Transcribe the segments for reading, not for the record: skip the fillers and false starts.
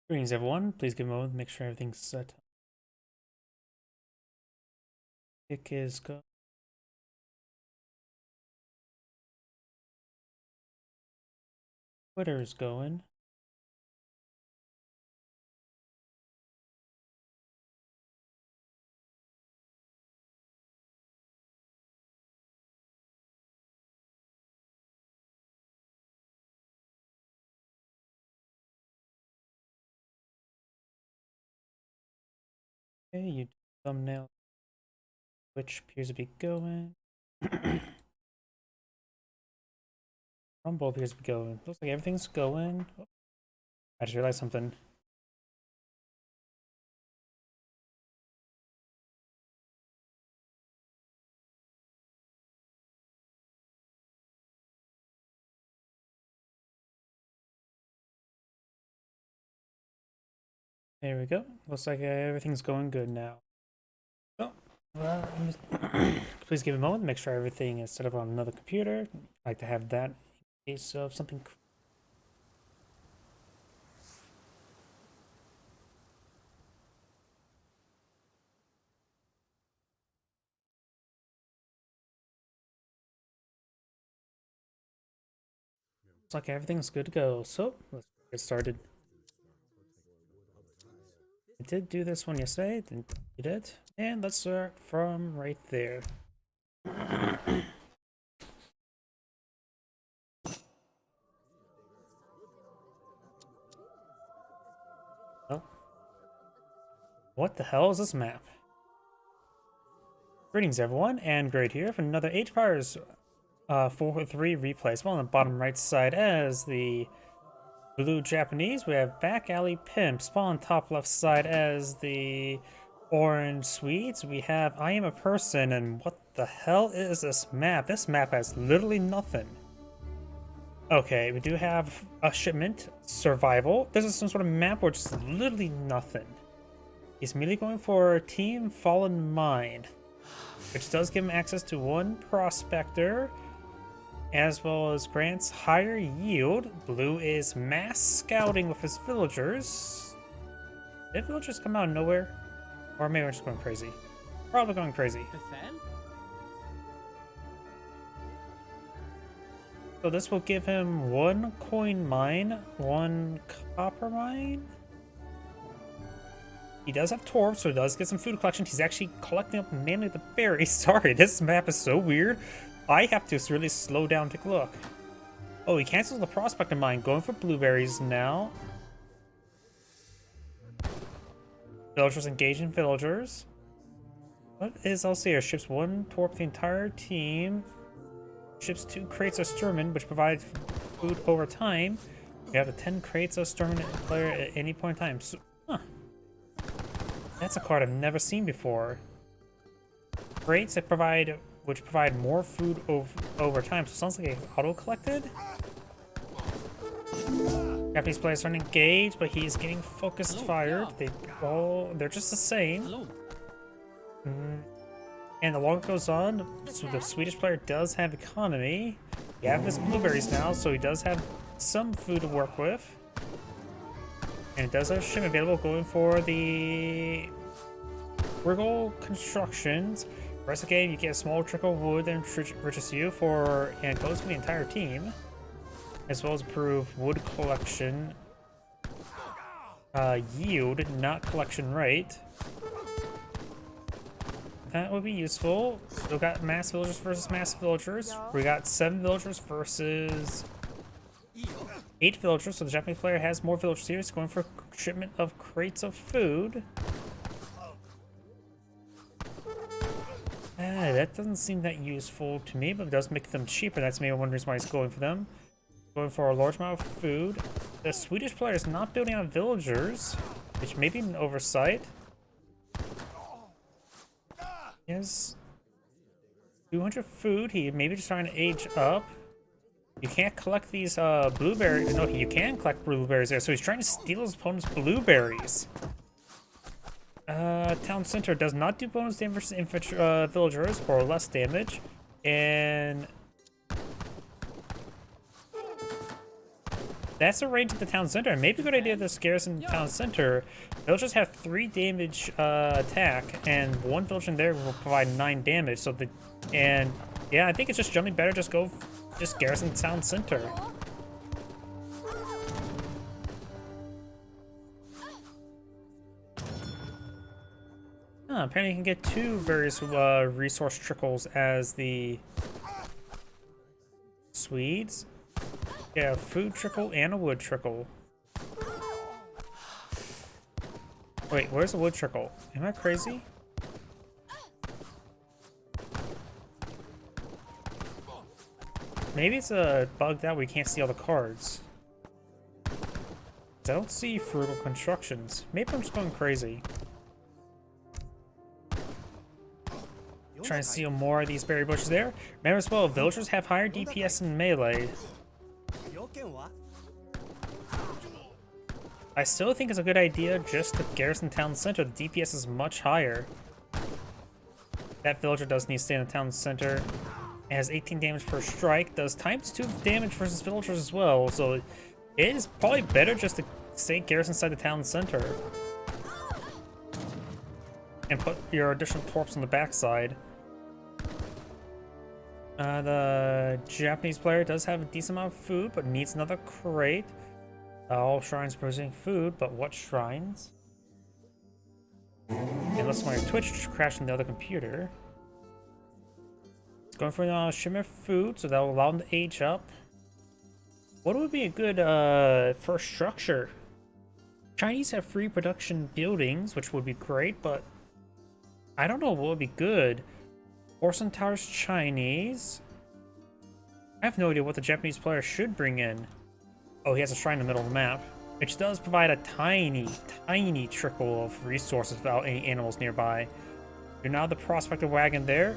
Greetings, everyone. Please give a moment to make sure everything's set. Pick is go. Twitter's going. Okay, you thumbnail. Twitch appears to be going. Rumble appears to be going. Looks like everything's going. Oh, I just realized something. There we go. Looks like everything's going good now. So, please give a moment to make sure everything is set up on another computer. I like to have that in case of something. Looks like everything's good to go. So, let's get started. I did do this one yesterday, didn't did it? And let's start from right there. Oh. What the hell is this map? Greetings everyone, and Great here for another Age of Empires 4-3 replay. So on the bottom right side as the blue Japanese, we have Back Alley Pimp. Spawn top left side as the orange Swedes, we have I Am a Person, and what the hell is this map? This map has literally nothing. Okay, we do have a shipment, survival. This is some sort of map where just literally nothing. He's immediately going for Team Fallen Mind, which does give him access to one prospector, as well as grants higher yield. Blue is mass scouting with his villagers. Did villagers come out of nowhere? Or maybe we're just going crazy. Probably going crazy. So this will give him one coin mine, one copper mine. He does have torf, so he does get some food collection. He's actually collecting up mainly the berries. Sorry, this map is so weird. I have to really slow down to take a look. Oh, he cancels the prospector mine, going for blueberries now. Villagers engaging villagers. What is else here? Ships one torp the entire team. Ships 2 crates of Sturman, which provide food over time. We have 10 crates of Sturman player at any point in time. So, huh. That's a card I've never seen before. Crates that which provide more food over time. So it sounds like it auto-collected. Japanese players aren't engaged, but he's getting focused fired. They're just the same. And the longer it goes on, so the Swedish player does have economy. We have his blueberries now, so he does have some food to work with. And it does have ship available, going for the Wriggle Constructions. The rest of the game, you get a small trickle of wood that enriches you and it goes for the entire team. As well as improve wood collection yield, not collection rate. That would be useful. Still got mass villagers versus mass villagers. We got 7 villagers versus 8 villagers, so the Japanese player has more villagers here. He's going for shipment of crates of food. That doesn't seem that useful to me, but it does make them cheaper. That's maybe one reason why he's going for them. Going for a large amount of food. The Swedish player is not building out villagers, which may be an oversight. He has 200 food. He may be just trying to age up. You can't collect these blueberries. No, you can collect blueberries there. So he's trying to steal his opponent's blueberries. Town center does not do bonus damage versus infantry villagers, or less damage. And That's a raid to the town center. Maybe a good idea to garrison town center. They'll just have 3 damage attack, and 1 village in there will provide 9 damage. So yeah, I think it's just generally better just garrison town center. Apparently you can get 2 various resource trickles as the Swedes. Yeah, a food trickle and a wood trickle. Wait, where's the wood trickle? Am I crazy? Maybe it's a bug that we can't see all the cards. I don't see frugal constructions. Maybe I'm just going crazy. Trying to steal more of these berry bushes there. Remember as well, villagers have higher DPS in melee. I still think it's a good idea just to garrison town center. The DPS is much higher. That villager does need to stay in the town center. It has 18 damage per strike. Does ×2 damage versus villagers as well. So it is probably better just to stay garrison inside the town center. And put your additional torps on the backside. The Japanese player does have a decent amount of food, but needs another crate. All shrines producing food, but what shrines? Unless my Twitch crashed on the other computer. It's going for shimmer food, so that will allow them to age up. What would be a good first structure? Chinese have free production buildings, which would be great, but I don't know what would be good. Porcelain Towers Chinese. I have no idea what the Japanese player should bring in. Oh, he has a shrine in the middle of the map, which does provide a tiny, tiny trickle of resources without any animals nearby. You're now the Prospector Wagon there,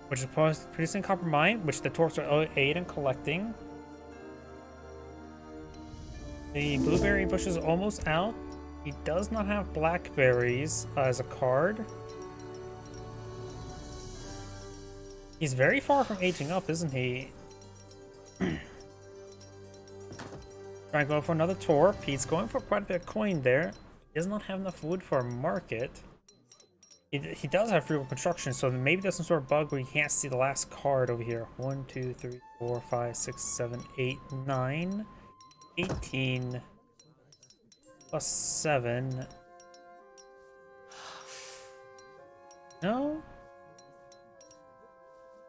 which is producing copper mine, which the torps are aid in collecting. The blueberry bush is almost out. He does not have blackberries as a card. He's very far from aging up, isn't he? Trying to go for another torp. He's going for quite a bit of coin there. He does not have enough wood for a market. He does have frugal construction, so maybe there's some sort of bug where you can't see the last card over here. 1, 2, 3, 4, 5, 6, 7, 8, 9, 18 plus 7. No?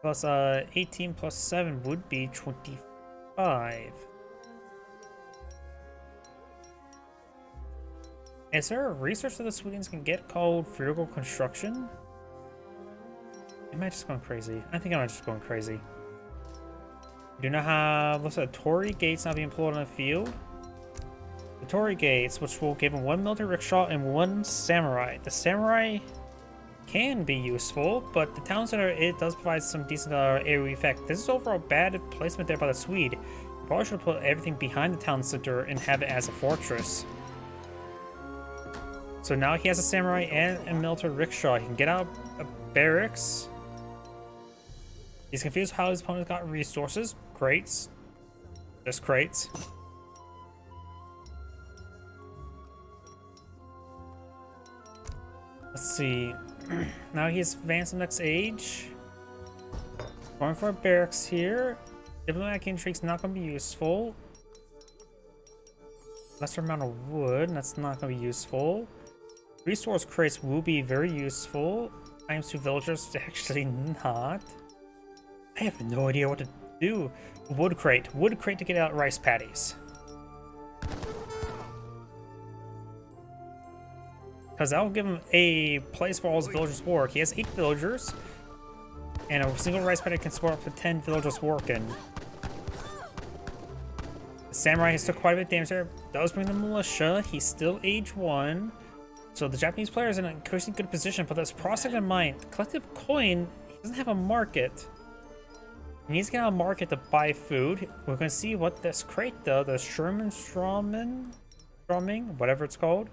Plus 18 plus 7 would be 25. Is there a research that the Swedes can get called frugal construction? Am I just going crazy? I think I'm just going crazy. We do not have, looks like Torii Gates not being employed on the field. The Torii Gates, which will give him 1 military rickshaw and 1 samurai. The samurai can be useful, but the town center, it does provide some decent AoE effect. This is overall bad placement there by the Swede. You probably should put everything behind the town center and have it as a fortress. So now he has a samurai and a military rickshaw. He can get out of barracks. He's confused how his opponent got resources. Crates. Just crates. Let's see. Now he's advanced to the next age. Going for a barracks here. Diplomatic intrigue's not going to be useful. Lesser amount of wood. That's not going to be useful. Resource crates will be very useful. ×2 villagers, actually not. I have no idea what to do. Wood crate to get out rice paddies. Because that will give him a place for all his villagers to work. He has 8 villagers, and a single rice paddy can support up to 10 villagers working. The samurai has took quite a bit of damage there. Does bring the militia. He's still age 1. So the Japanese player is in an increasingly good position, but that's Prospect in mind. Collective coin, he doesn't have a market. He needs to get out a market to buy food. We're going to see what this crate though, the Strumming, whatever it's called.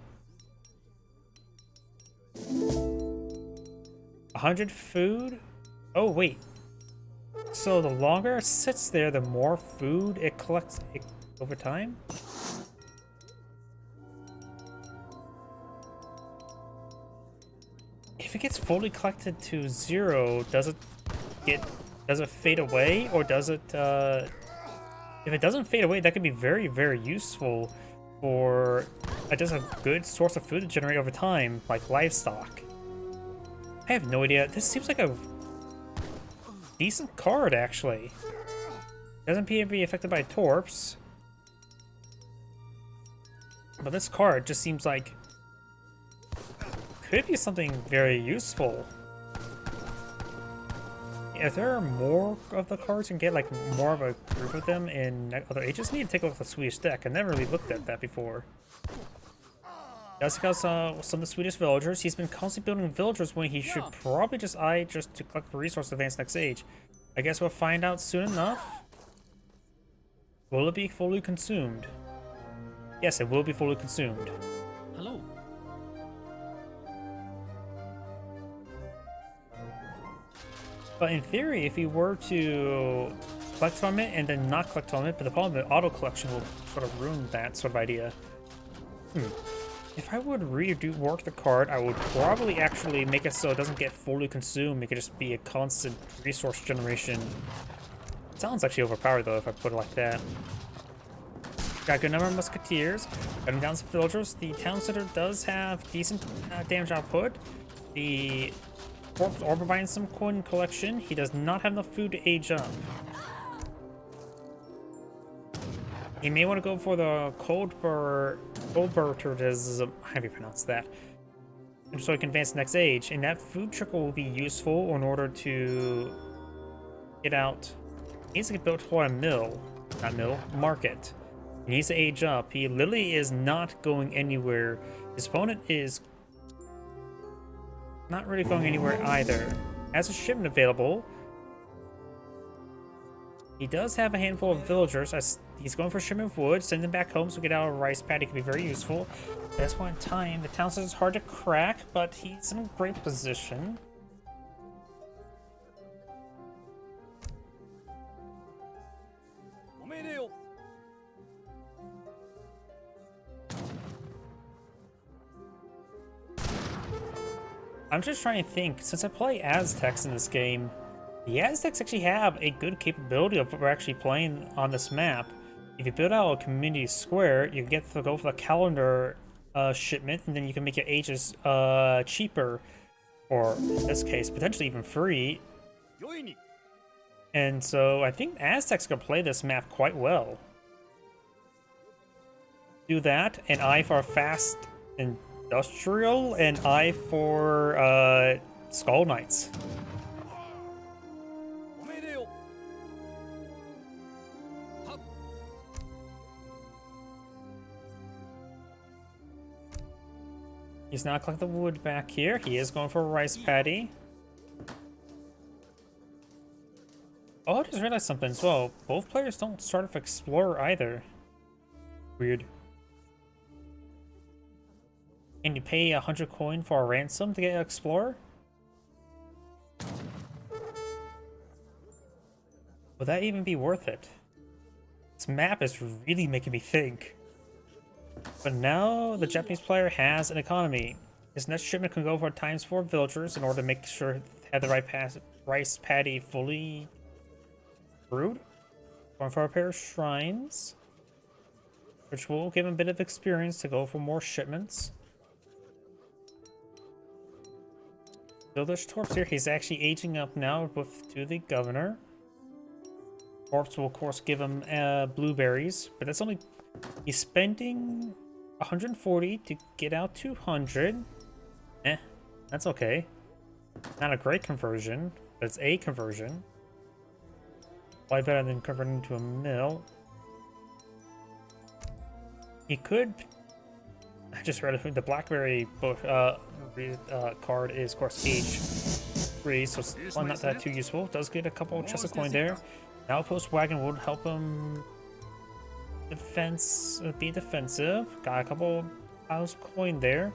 100 food? Oh wait. So the longer it sits there, the more food it collects. over time. If it gets fully collected to 0, does it fade away, or does it if it doesn't fade away, that could be very, very useful for just a good source of food to generate over time, like livestock. I have no idea. This seems like a decent card, actually. Doesn't appear to be affected by torps. But this card just seems like could be something very useful. If there are more of the cards and get like more of a group of them in other ages, I need to take a look at the Swedish deck. I never really looked at that before. Does have some of the Swedish villagers. He's been constantly building villagers when he should probably just to collect the resource to advance next age. I guess we'll find out soon enough. Will it be fully consumed? Yes, it will be fully consumed. Hello. But in theory, if you were to collect from it and then not collect from it, but the problem with auto collection will sort of ruin that sort of idea. If I would rework the card, I would probably actually make it so it doesn't get fully consumed. It could just be a constant resource generation. It sounds actually overpowered though if I put it like that. Got a good number of musketeers. Cutting down some villagers. The town center does have decent damage output. The corpse are providing some coin collection. He does not have enough food to age up. He may want to go for the Coldbertism, how do you pronounce that? So he can advance the next age, and that food trickle will be useful in order to get out. He needs to get built for a market. He needs to age up. He literally is not going anywhere. His opponent is not really going anywhere either. Has a shipment available. He does have a handful of villagers. He's going for shipment of wood, send them back home so get out a rice paddy can be very useful. At this point in time, the town center is hard to crack, but he's in a great position. I'm just trying to think, since I play Aztecs in this game, the Aztecs actually have a good capability of what we're actually playing on this map. If you build out a community square, you get to go for the calendar shipment, and then you can make your ages cheaper, or in this case, potentially even free. And so I think Aztecs can play this map quite well. Do that, an eye for fast industrial, and eye for Skull Knights. He's not collecting the wood back here. He is going for a rice paddy. Oh, I just realized something as well. Both players don't start with Explorer either. Weird. Can you pay 100 coin for a ransom to get an Explorer? Would that even be worth it? This map is really making me think. But now the Japanese player has an economy. His next shipment can go for ×4 villagers in order to make sure to have the right rice paddy fully brewed. Going for a pair of shrines, which will give him a bit of experience to go for more shipments. Village Torps here. He's actually aging up now to the governor. Torps will of course give him blueberries, but that's only. He's spending 140 to get out 200. That's okay. Not a great conversion, but it's a conversion. Way better than converting into a mill. He could. I just read the Blackberry book card is of course age 3, so it's not that too useful. Does get a couple of chests of coin there. Now Outpost Wagon would help him be defensive. Got a couple piles of coin there,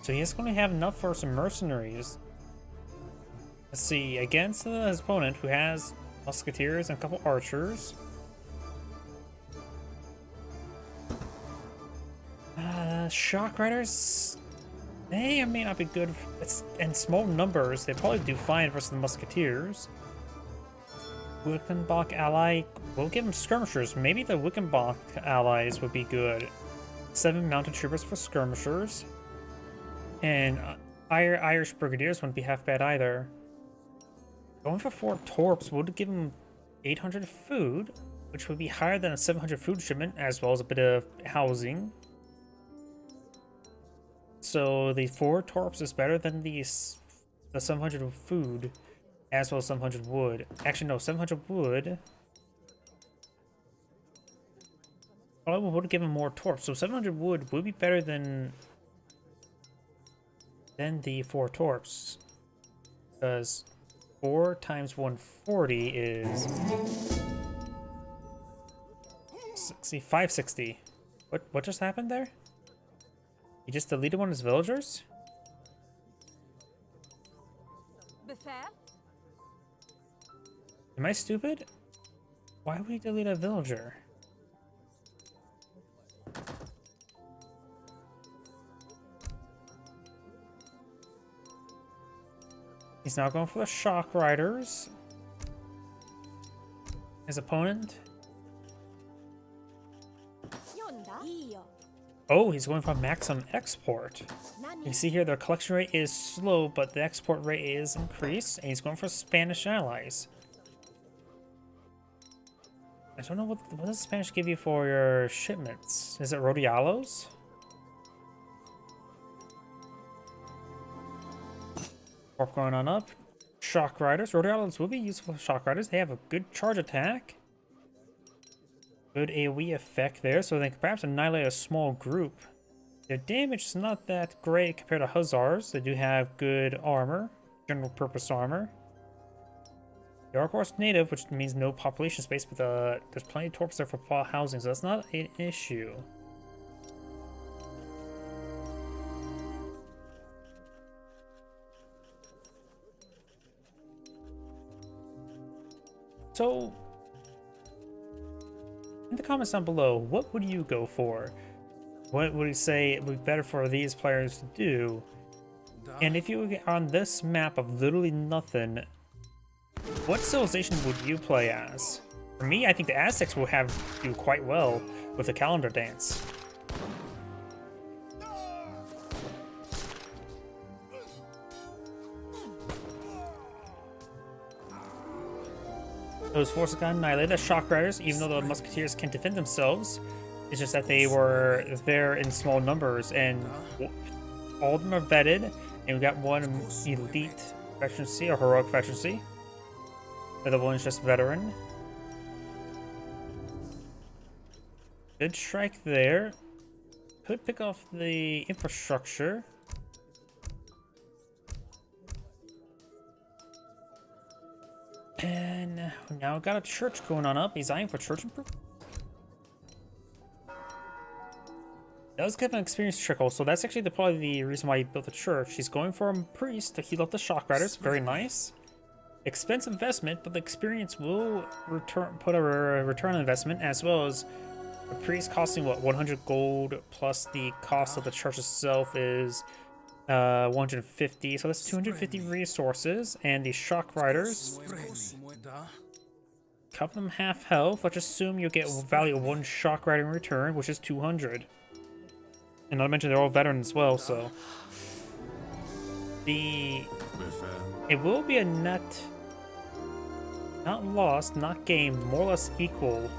so he's going to have enough for some mercenaries. Let's see, against his opponent who has musketeers and a couple archers. Shock Riders, they may not be good. It's in small numbers. They probably do fine versus the Musketeers. Wickenbach ally, we'll give them skirmishers. Maybe the Wickenbach allies would be good. 7 mounted troopers for skirmishers. And Irish Brigadiers wouldn't be half bad either. Going for 4 torps would give them 800 food, which would be higher than a 700 food shipment, as well as a bit of housing. So the 4 torps is better than the 700 of food, as well as 700 wood. Actually, no, 700 wood. I would give them more torps, so 700 wood would be better than the 4 torps, because 4 times 140 is 560. What just happened there? He just deleted one of his villagers? Am I stupid? Why would he delete a villager? He's now going for the Shock Riders. His opponent. Oh, he's going for maximum export. You see here, their collection rate is slow, but the export rate is increased, and he's going for Spanish allies. I don't know what does Spanish give you for your shipments? Is it Rodialos? Corp going on up. Shock Riders. Rodialos will be useful for Shock Riders. They have a good charge attack. Good AoE effect there, so they can perhaps annihilate a small group. Their damage is not that great compared to Hussars. They do have good armor, general purpose armor. They are of course native, which means no population space, but there's plenty of torps there for housing, so that's not an issue. So, in the comments down below, what would you go for? What would you say it would be better for these players to do? And if you were on this map of literally nothing, what civilization would you play as? For me, I think the Aztecs will do quite well with the calendar dance. Those forces got annihilated as Shock Riders, even though the Musketeers can defend themselves. It's just that they were there in small numbers, and all of them are vetted, and we got one elite veterancy, or heroic veterancy. The other one is just veteran. Good strike there. Could pick off the infrastructure. And now we've got a church going on up. He's eyeing for church improvement. That was kind of an experience trickle, so that's actually probably the reason why he built the church. He's going for a priest to heal up the Shock Riders. Very nice. Expensive investment, but the experience will put a return on investment, as well as the priest costing what, 100 gold, plus the cost of the church itself is 150, so that's 250 resources. And the Shock Riders, couple them half health. Let's assume you get value of 1 Shock Rider in return, which is 200. And not to mention they're all veterans as well, so it will be a net, not lost, not gained, more or less equal.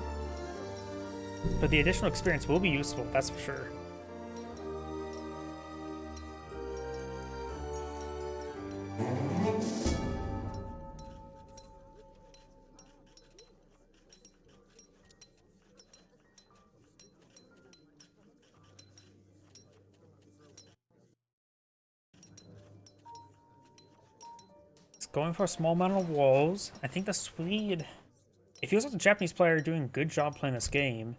But the additional experience will be useful, that's for sure. Going for a small amount of walls. I think the Swede, it feels like the Japanese player doing a good job playing this game.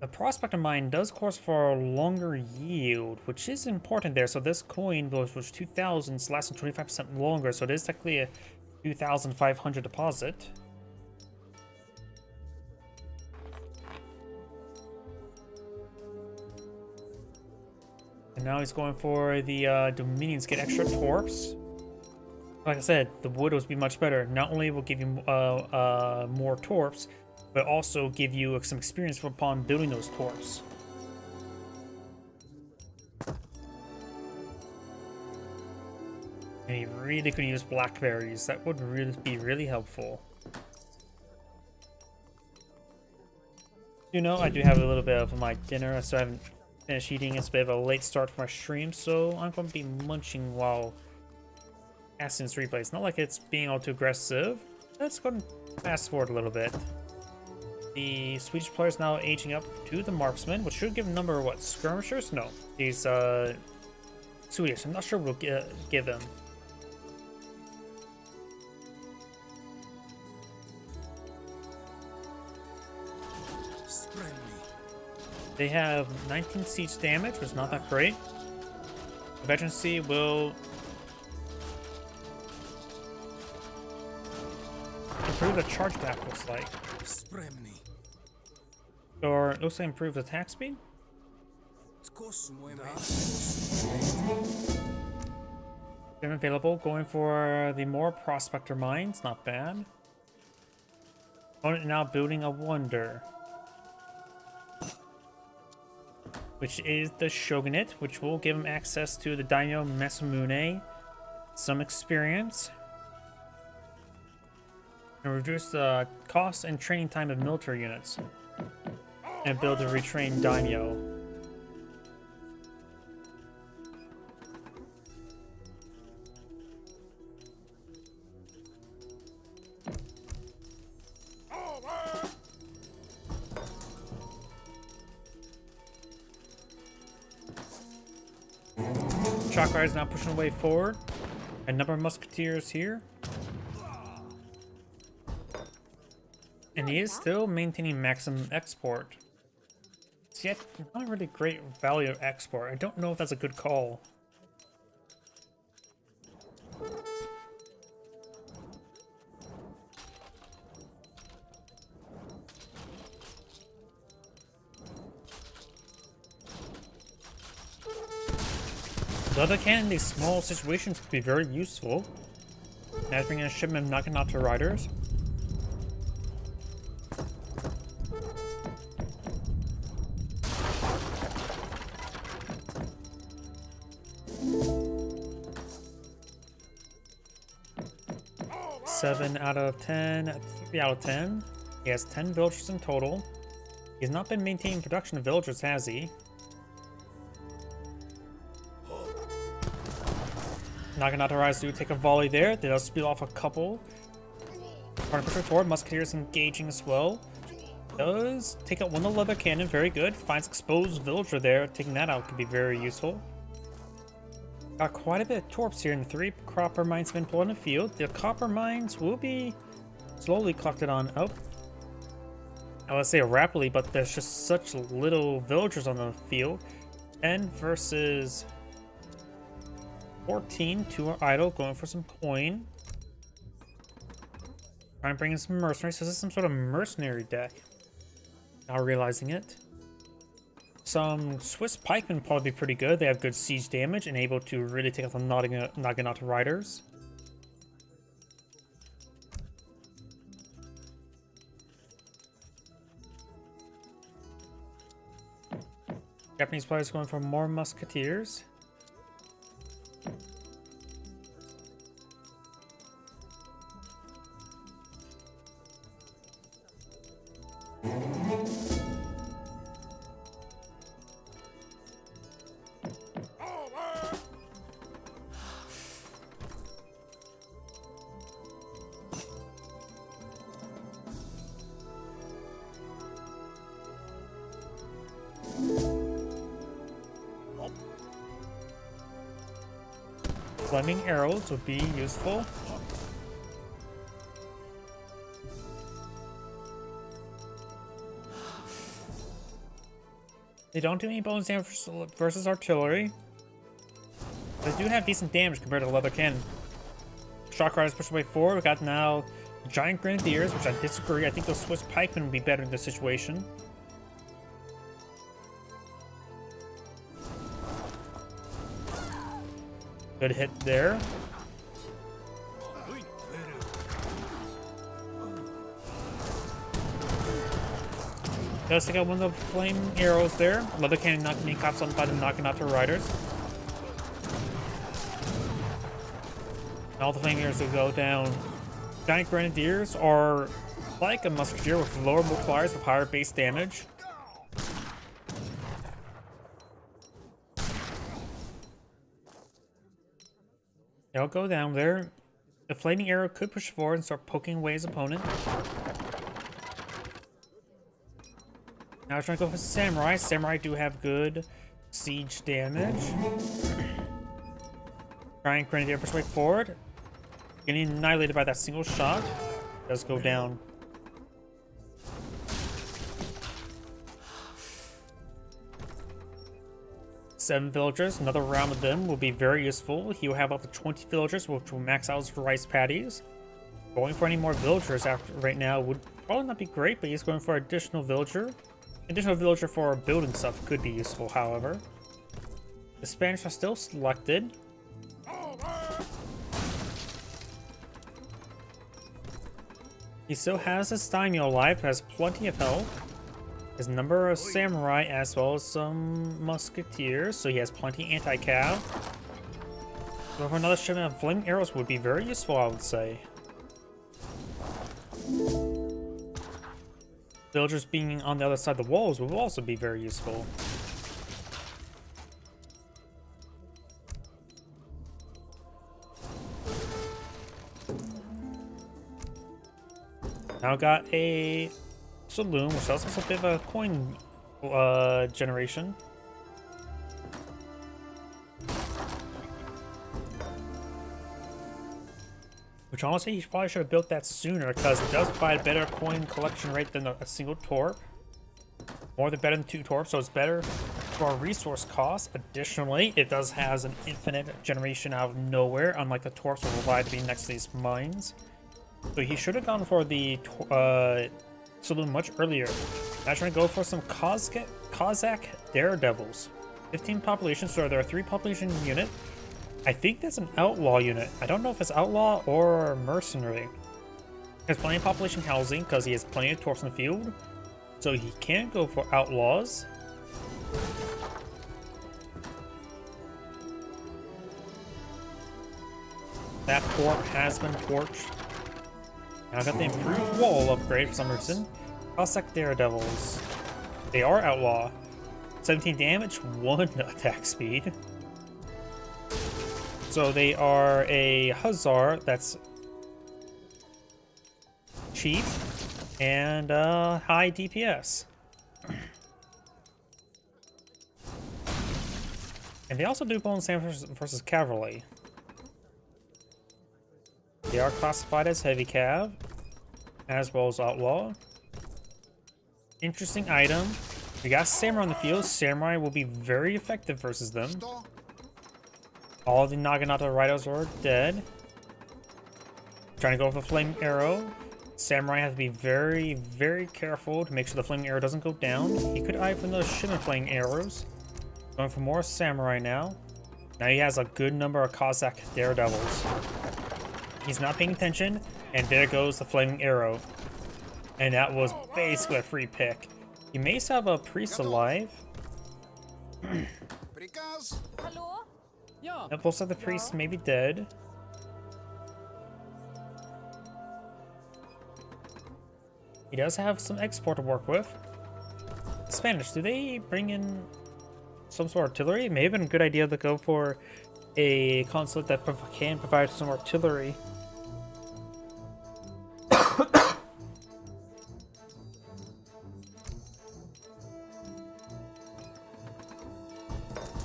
The Prospector Mine does course for a longer yield, which is important there. So this coin was 2,000, it's lasting 25% longer, so it is technically a 2,500 deposit. Now he's going for the Dominions, get extra torps. Like I said, the wood would be much better. Not only will give you more torps, but also give you some experience upon building those torps. And he really could use blackberries. That would really be really helpful. You know, I do have a little bit of my dinner, so I haven't finished eating. It's a bit of a late start for my stream, so I'm going to be munching while casting this replay. It's not like it's being all too aggressive. Let's go and fast forward a little bit. The Swedish player is now aging up to the marksman, which should give a number of what, skirmishers? No, these Swedish. I'm not sure we'll give them. They have 19 siege damage, which is not that great. Veterancy will improve the charge attack, looks like. Or it looks like improve attack speed. They're available. Going for the more prospector mines, not bad. Opponent now building a wonder, which is the Shogunate, which will give him access to the Daimyo Masamune, some experience, and reduce the cost and training time of military units, and build a retrained Daimyo. Shock Rider is now pushing away forward. A number of musketeers here. And he is still maintaining maximum export. It's yet not really great value of export. I don't know if that's a good call. On the other hand, these small situations could be very useful. Now bringing a shipment of Naginata riders. Seven out of 10, 3 out of 10. He has 10 villagers in total. He's not been maintaining production of villagers, has he? Naginata riders do take a volley there. They does speed off a couple. Trying to push forward. Musketeers engaging as well. Does take out one of the leather cannon. Very good. Finds exposed villager there. Taking that out could be very useful. Got quite a bit of torps here, and 3 copper mines have been pulled in the field. The copper mines will be slowly collected on. Oh, I would say rapidly, but there's just such little villagers on the field. 10 versus 14. 2 are idle, going for some coin. Trying to bring in some mercenaries. So this is some sort of mercenary deck. Now realizing it. Some Swiss pikemen probably be pretty good. They have good siege damage and able to really take out the Naginata riders. Japanese players going for more musketeers. Flaming arrows would be useful. They don't do any bonus damage versus artillery. They do have decent damage compared to the leather cannon. Shock Riders push away forward. We got now Giant Grenadiers, which I disagree. I think those Swiss pikemen would be better in this situation. Good hit there. Does take out one of the flame arrows there. Leather cannon not being caught by them knocking out the riders. And all the flame arrows will go down. Giant grenadiers are like a musketeer with lower multipliers with higher base damage. They'll go down there. The flaming arrow could push forward and start poking away his opponent. Now we're trying to go for Samurai. Samurai do have good siege damage. Giant Grenadier push way forward. Getting annihilated by that single shot. Does go down. Seven villagers, another round of them will be very useful. He will have up to 20 villagers, which will max out his rice paddies. Going for any more villagers after right now would probably not be great, but he's going for additional villager. Additional villager for building stuff could be useful, however. The Spanish are still selected. He still has his daimyo alive, has plenty of health. His number of samurai as well as some musketeers, so he has plenty anti-cav. So for another shipment of flaming arrows would be very useful, I would say. Villagers being on the other side of the walls will also be very useful. Now got a saloon, which also has a bit of a coin generation. Which honestly, he probably should have built that sooner because it does provide a better coin collection rate than a single torp. More than better than 2 torps, so it's better for our resource costs. Additionally, it does has an infinite generation out of nowhere, unlike the torps will rely to be next to these mines. So he should have gone for the saloon much earlier. Now trying to go for some Cossack Daredevils. 15 population, so there are 3 population unit. I think that's an outlaw unit. I don't know if it's outlaw or mercenary. He has plenty of population housing because he has plenty of torps in the field. So he can go for outlaws. That torp has been torched. Now I got the improved wall upgrade for some reason. Cossack Daredevils. They are outlaw. 17 damage, 1 attack speed. So they are a Hussar that's cheap and high DPS. And they also do bonus damage versus cavalry. They are classified as heavy cav, as well as outlaw. Interesting item. We got Samurai on the field. Samurai will be very effective versus them. All the Naginata Riders are dead. Trying to go with a Flame Arrow. Samurai has to be very, very careful to make sure the Flaming Arrow doesn't go down. He could eye for those Shimmer Flame Arrows. Going for more Samurai now. Now he has a good number of Cossack Daredevils. He's not paying attention, and there goes the Flaming Arrow. And that was basically a free pick. He may still have a priest alive. Yep, looks like the priest may be dead. He does have some export to work with. Spanish, do they bring in some sort of artillery? It may have been a good idea to go for a consulate that can provide some artillery.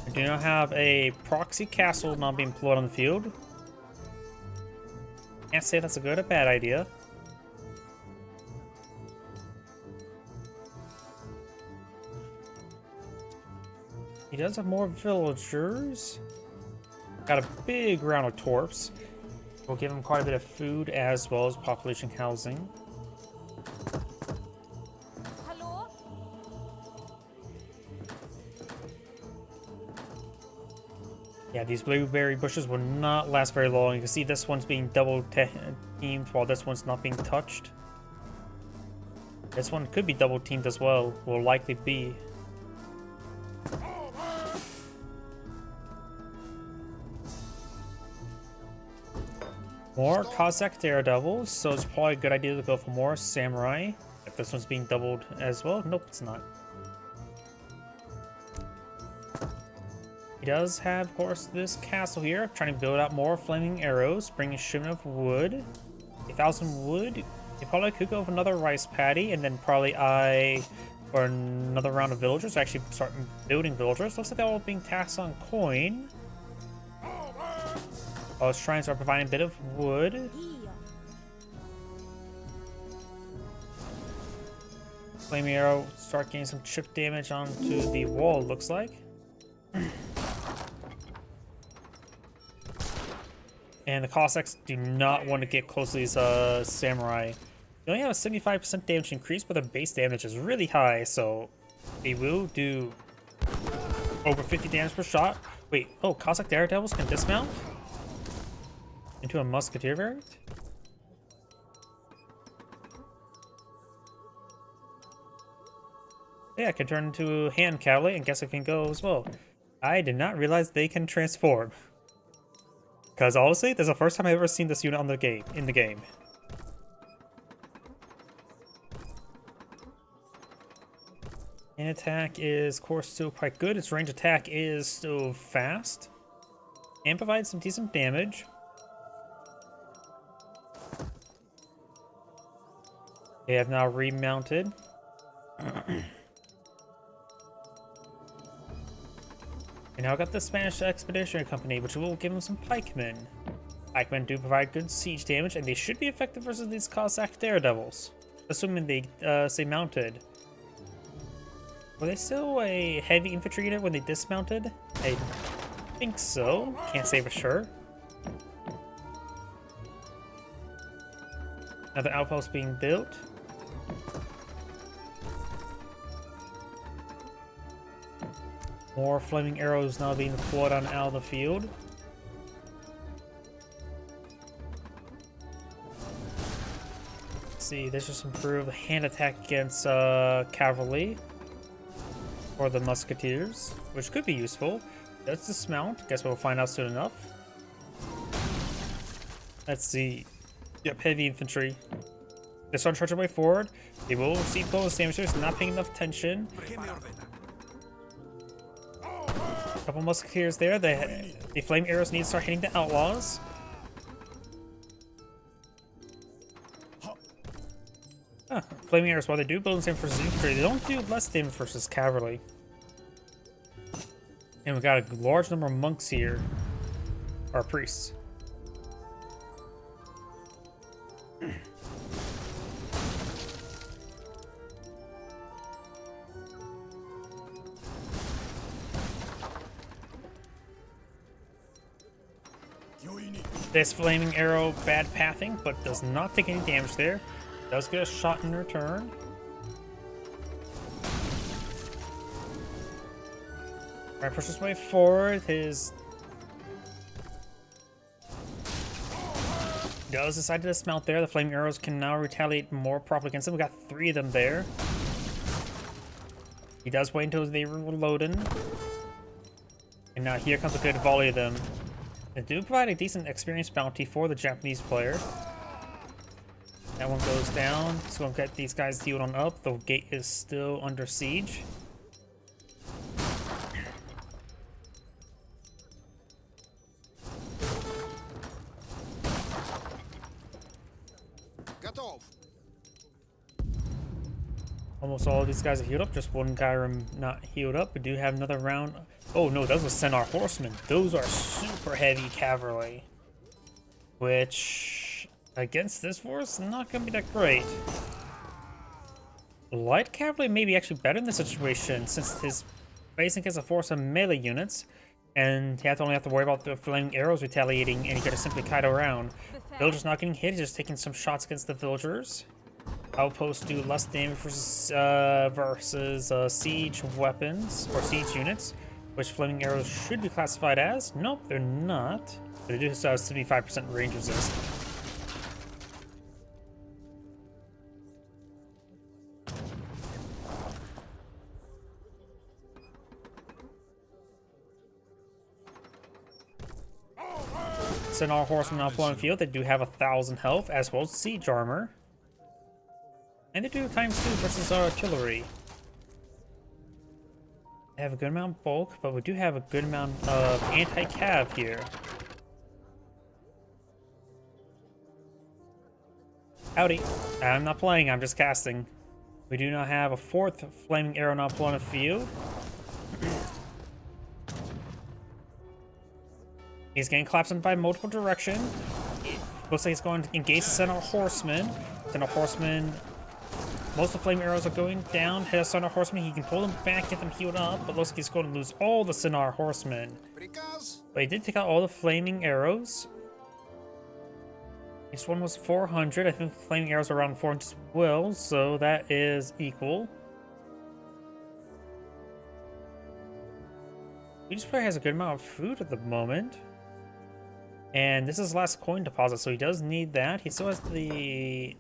We do not have a proxy castle not being deployed on the field. Can't say that's a good or bad idea. He does have more villagers. Got a big round of torps. We'll give him quite a bit of food as well as population housing. Yeah, these blueberry bushes will not last very long. You can see this one's being double teamed while this one's not being touched. This one could be double teamed as well, will likely be. More Cossack Daredevils, so it's probably a good idea to go for more Samurai. If this one's being doubled as well. Nope, it's not. He does have, of course, this castle here, trying to build out more flaming arrows, bring a shipment of wood. 1,000 wood. He probably could go with another rice paddy, and then probably for another round of villagers. Actually start building villagers. Looks like they're all being taxed on coin. Oh, shrines are providing a bit of wood. Flaming arrow start getting some chip damage onto the wall, looks like. And the Cossacks do not want to get close to these samurai. They only have a 75% damage increase, but their base damage is really high, so they will do over 50 damage per shot. Wait, oh, Cossack Daredevils can dismount into a musketeer variant? Yeah, it can turn into hand cavalry, and guess it can go as well. I did not realize they can transform. Because honestly, this is the first time I've ever seen this unit on the game, in the game. And attack is, of course, still quite good. Its range attack is still fast. And provides some decent damage. They have now remounted. And now I got the Spanish Expeditionary Company, which will give them some pikemen. Pikemen do provide good siege damage, and they should be effective versus these Cossack Daredevils. Assuming they stay mounted. Were they still a heavy infantry unit when they dismounted? I think so. Can't say for sure. Another outpost being built. More flaming arrows now being deployed on out of the field. Let's see, this just improved hand attack against cavalry or the musketeers, which could be useful. Let's dismount. Guess we'll find out soon enough. Let's see. Yep, heavy infantry. They start charging way forward. They will receive bonus damage. There's not paying enough attention. Couple musketeers there. The flame arrows need to start hitting the outlaws. Flaming arrows, while they do bonus damage versus infantry, they don't do less damage versus cavalry. And we got a large number of monks here, or priests. This flaming arrow, bad pathing, but does not take any damage there. Does get a shot in return. Alright, push his way forward. His does decide to dismount there. The flaming arrows can now retaliate more properly against him. We got 3 of them there. He does wait until they reload in. And now here comes a good volley of them. They do provide a decent experience bounty for the Japanese player. That one goes down. So we'll get these guys healed on up. The gate is still under siege. Almost all of these guys are healed up. Just one guy not healed up. We do have another round. Oh no, those are Centaur horsemen. Those are super heavy cavalry. Which, against this force, not going to be that great. Light cavalry may be actually better in this situation, since his facing against a force of melee units, and he only have to worry about the flaming arrows retaliating, and he can just simply kite around. Villagers not getting hit, he's just taking some shots against the villagers. Outposts do less damage versus siege weapons or siege units. which flaming arrows should be classified as. Nope, they're not. But they do still have 75% range resist. Centaur Horsemen on Flowing Field, they do have 1,000 health, as well as siege armor. And they do ×2 versus artillery. They have a good amount of bulk, but we do have a good amount of anti-cav here. Howdy. I'm not playing, I'm just casting. We do not have a 4th flaming arrow not on the field. He's getting collapsed by multiple direction. Looks like he's going to engage the Centaur Horseman. Centaur Horseman, most of the flame arrows are going down. Hit a Centaur Horseman, he can pull them back, get them healed up, but looks like he's going to lose all the Centaur Horsemen. But he did take out all the flaming arrows. This one was 400. I think the flaming arrows are around 400 as well, so that is equal. Each player has a good amount of food at the moment. And this is his last coin deposit, so he does need that. He still has the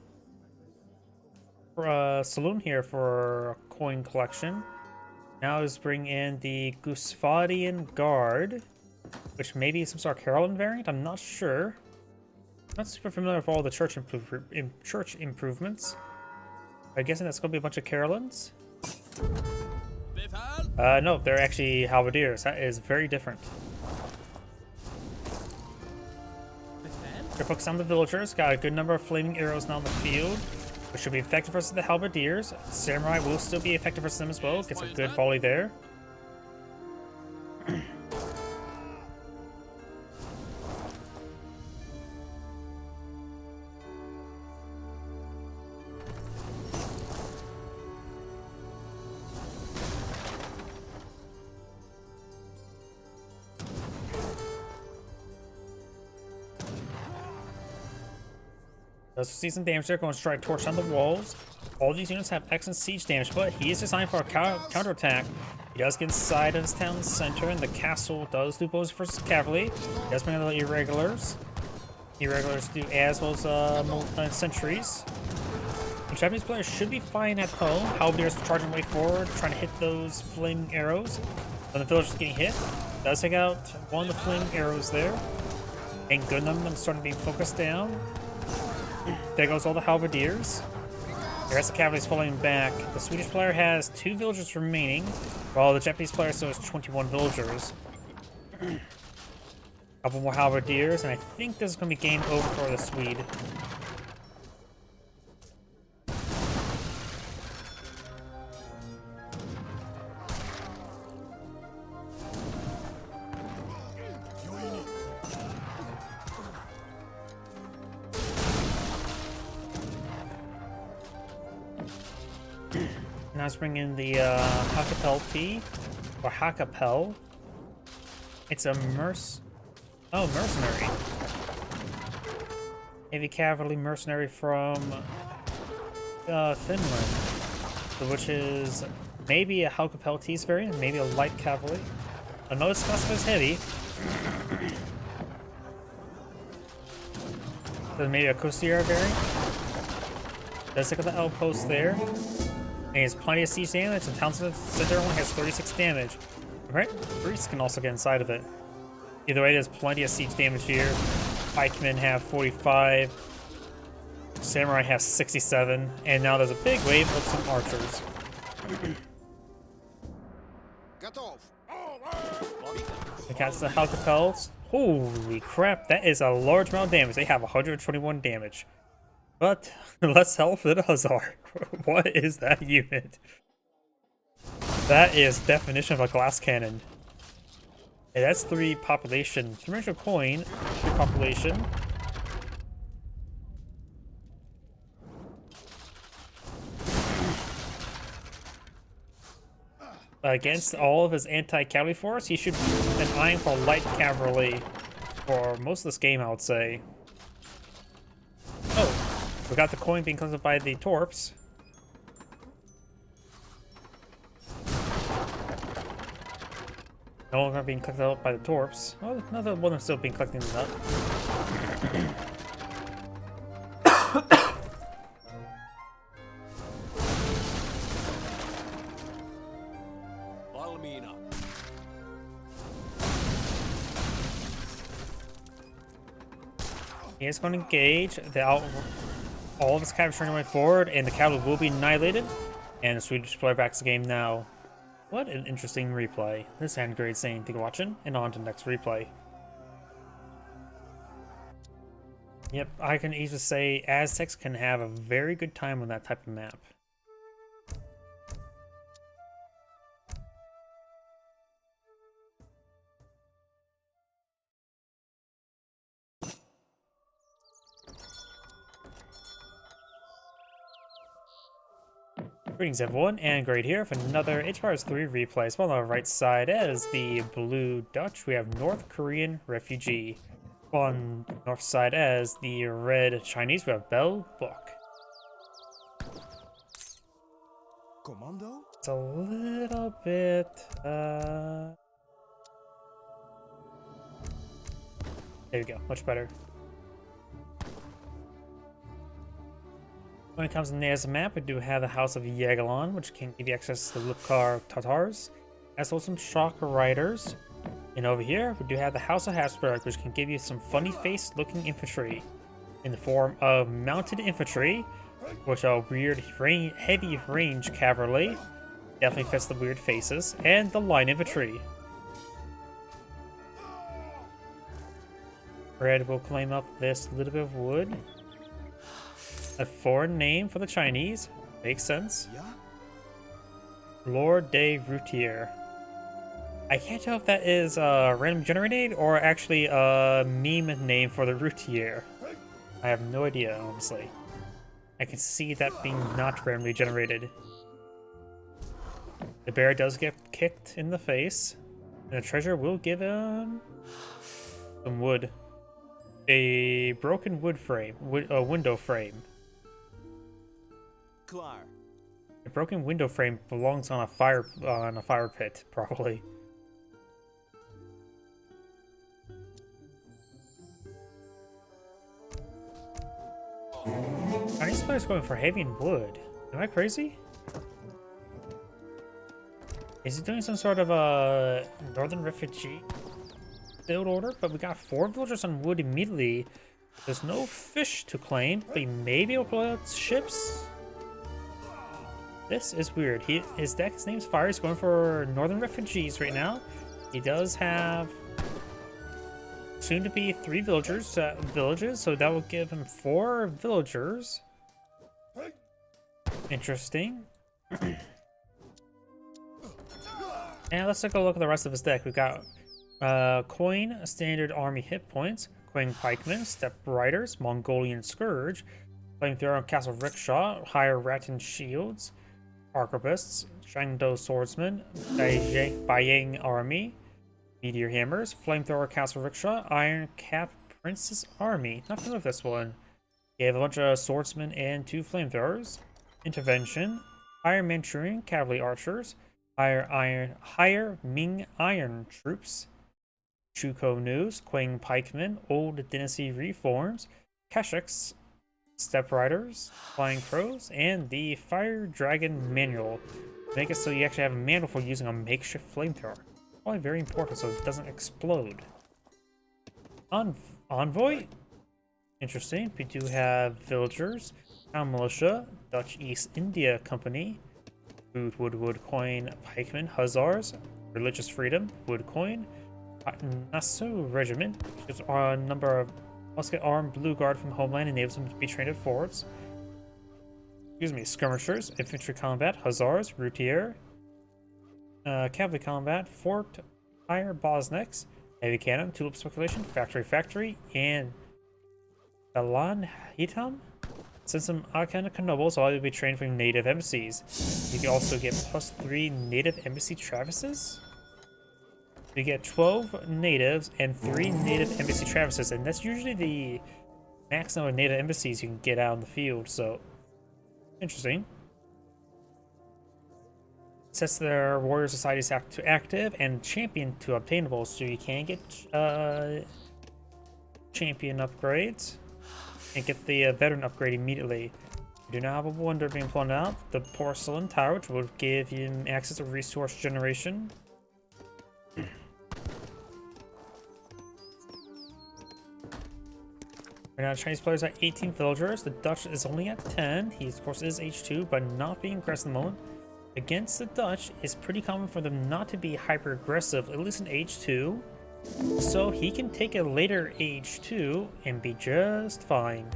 saloon here for coin collection. Now is bring in the Gusvadian Guard, which may be some sort of Carolyn variant. I'm not sure. Not super familiar with all the church improvements. I'm guessing that's going to be a bunch of Carolyns. No, they're actually halberdiers. That is very different. They're focused on the villagers. Got a good number of flaming arrows now on the field, which should be effective versus the halberdiers. Samurai will still be effective versus them as well. Gets a good volley there. Does see some damage there, going to try to torch down the walls. All these units have excellent siege damage, but he is designed for a counterattack. He does get inside of his town center, and the castle does do bows versus cavalry. He does bring in the irregulars. Irregulars do as well as sentries. The Japanese players should be fine at home. Halberdiers charging way forward, trying to hit those flaming arrows. When the villagers getting hit, does take out one of the flaming arrows there. And good enough, them starting to be focused down. There goes all the halberdiers. The rest of the cavalry's falling back. The Swedish player has 2 villagers remaining, while the Japanese player still has 21 villagers. A couple more halberdiers, and I think this is going to be game over for the Swede. Now let's bring in the Hakapel T, or Hakapel. It's a mercenary. Heavy cavalry mercenary from Finland, which is maybe a Hakapel T's variant, maybe a light cavalry. Another classified as heavy. So maybe a Kosier variant. Does take out the outpost there. And he has plenty of siege damage, and Town Center only has 36 damage. Alright, Priest can also get inside of it. Either way, there's plenty of siege damage here. Pikemen have 45. Samurai has 67. And now there's a big wave of some archers. Against the Halkapels. Holy crap, that is a large amount of damage. They have 121 damage. But less health than Hussar. What is that unit? That is definition of a glass cannon. Hey, that's 3 population. 300 coin, 3 population. Against all of his anti-cavalry force, he should be eyeing for light cavalry for most of this game, I would say. Oh. We got the coin being collected by the Torps. No longer being collected up by the torps. Well, another one is still being collected up. He is going to engage. All of his cavalry turning way forward, and the cavalry will be annihilated. And the Swedish player backs the game now. What an interesting replay. This had great saying. Thank you for watching, and on to the next replay. Yep, I can easily say Aztecs can have a very good time on that type of map. Greetings everyone, and Great here for another Age of Empires 3 replay. So on the right side is the Blue Dutch, we have North Korean Refugee. On the north side as the Red Chinese, we have Bell Book. Commando? It's a little bit, there we go, much better. When it comes to the natives map, we do have the House of Yagalan, which can give you access to the Lukar Tatars, as well as some Shock Riders. And over here, we do have the House of Habsburg, which can give you some funny-faced looking infantry in the form of mounted infantry, which are weird heavy range cavalry, definitely fits the weird faces, and the line infantry. Red will claim up this little bit of wood. A foreign name for the Chinese. Makes sense. Yeah? Lord de Routier. I can't tell if that is random generated or actually a meme name for the Routier. I have no idea, honestly. I can see that being not randomly generated. The bear does get kicked in the face, and the treasure will give him some wood. A broken wood frame, window frame. Klar. A broken window frame belongs on a fire pit, probably. Chinese player's going for heavy and wood. Am I crazy? Is he doing some sort of a northern refugee build order? But we got 4 villagers on wood immediately. There's no fish to claim, but he may be able to pull out ships. This is weird. His name's Fire. He's going for northern refugees right now. He does have soon to be 3 villages, so that will give him 4 villagers. Interesting. And let's take a look at the rest of his deck. We've got Coin, Standard Army Hit Points, Quang Pikemen, Step Riders, Mongolian Scourge, Flamethrower Castle Rickshaw, Higher Rattan Shields, Arquebusts, Shangdo Swordsman, Bayang Army, Meteor Hammers, Flamethrower Castle Rickshaw, Iron Cap Princess Army. Not familiar with this one. You have a bunch of swordsmen and 2 flamethrowers. Intervention, Higher Manchurian Cavalry Archers, Higher Ming Iron Troops, Chuko News, Quang Pikemen, Old Dynasty Reforms, Kashyyyks, Step Riders, Flying Crows, and the Fire Dragon Manual. Make it so you actually have a manual for using a makeshift flamethrower. Probably very important so it doesn't explode. Envoy? Interesting. We do have villagers, Town Militia, Dutch East India Company, Wood Coin Pikemen, Hussars, Religious Freedom, Wood Coin, Nassau Regiment, which is a number of musket armed Blue Guard from Homeland, enables them to be trained at forts. Excuse me, Skirmishers, Infantry Combat, Hussars, Routier, Cavalry Combat, Fort, Higher Bosniaks, Heavy Cannon, Tulip Speculation, Factory, and Balan Hitam. Since some Arcana Knobles, all will be trained from native embassies. You can also get +3 native embassy Travises. You get 12 natives and 3 native embassy Travises, and that's usually the max number of native embassies you can get out in the field, so interesting. sets their Warrior Societies to active and champion to obtainable, so you can get champion upgrades and get the veteran upgrade immediately. You do not have a wonder being flown out. The Porcelain Tower, which will give you access to resource generation. Right now, Chinese players are 18 villagers. The Dutch is only at 10. He, of course, is H2, but not being aggressive at the moment. Against the Dutch, it's pretty common for them not to be hyper aggressive, at least in H2. So he can take a later H2 and be just fine.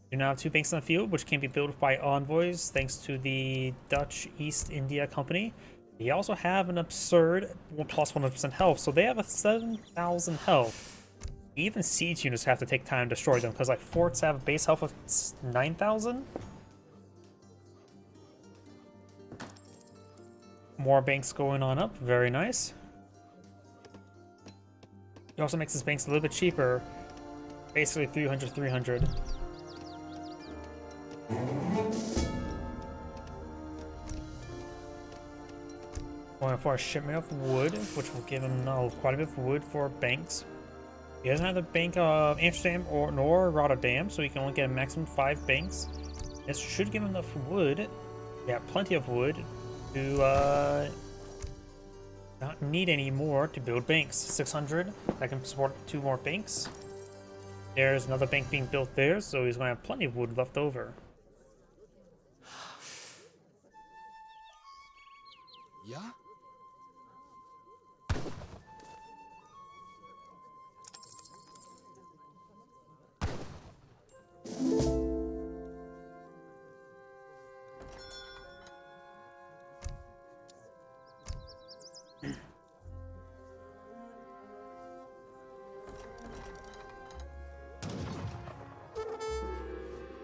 You now have 2 banks on the field, which can be built by envoys thanks to the Dutch East India Company. They also have an absurd plus 100% health, so they have a 7,000 health. Even siege units have to take time to destroy them, because like forts have a base health of 9,000. More banks going on up, very nice. He also makes his banks a little bit cheaper, basically 300. Going for a shipment of wood, which will give him quite a bit of wood for banks. He doesn't have the Bank of Amsterdam nor Rotterdam, so he can only get a maximum 5 banks. This should give him enough wood, yeah, plenty of wood, to not need any more to build banks. 600, that can support 2 more banks. There's another bank being built there, so he's going to have plenty of wood left over. Yeah?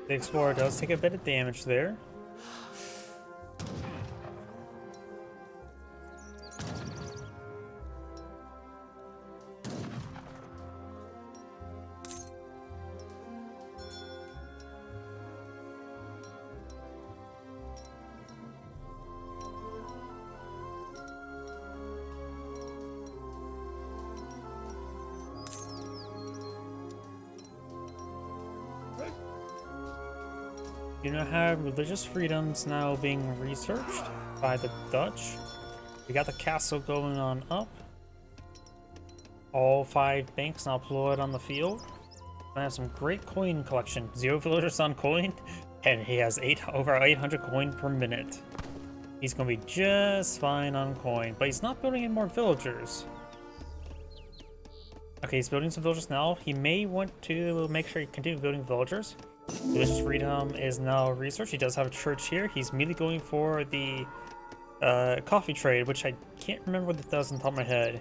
The Explorer does take a bit of damage there. You now have religious freedoms now being researched by the Dutch. We got the castle going on up. All 5 banks now deployed on the field. I have some great coin collection. 0 villagers on coin, and he has over 800 coin per minute. He's gonna be just fine on coin, but he's not building any more villagers. Okay, he's building some villagers now. He may want to make sure he continues building villagers. Religious freedom is now researched. He does have a church here. He's immediately going for the coffee trade, which I can't remember what it does on top of my head.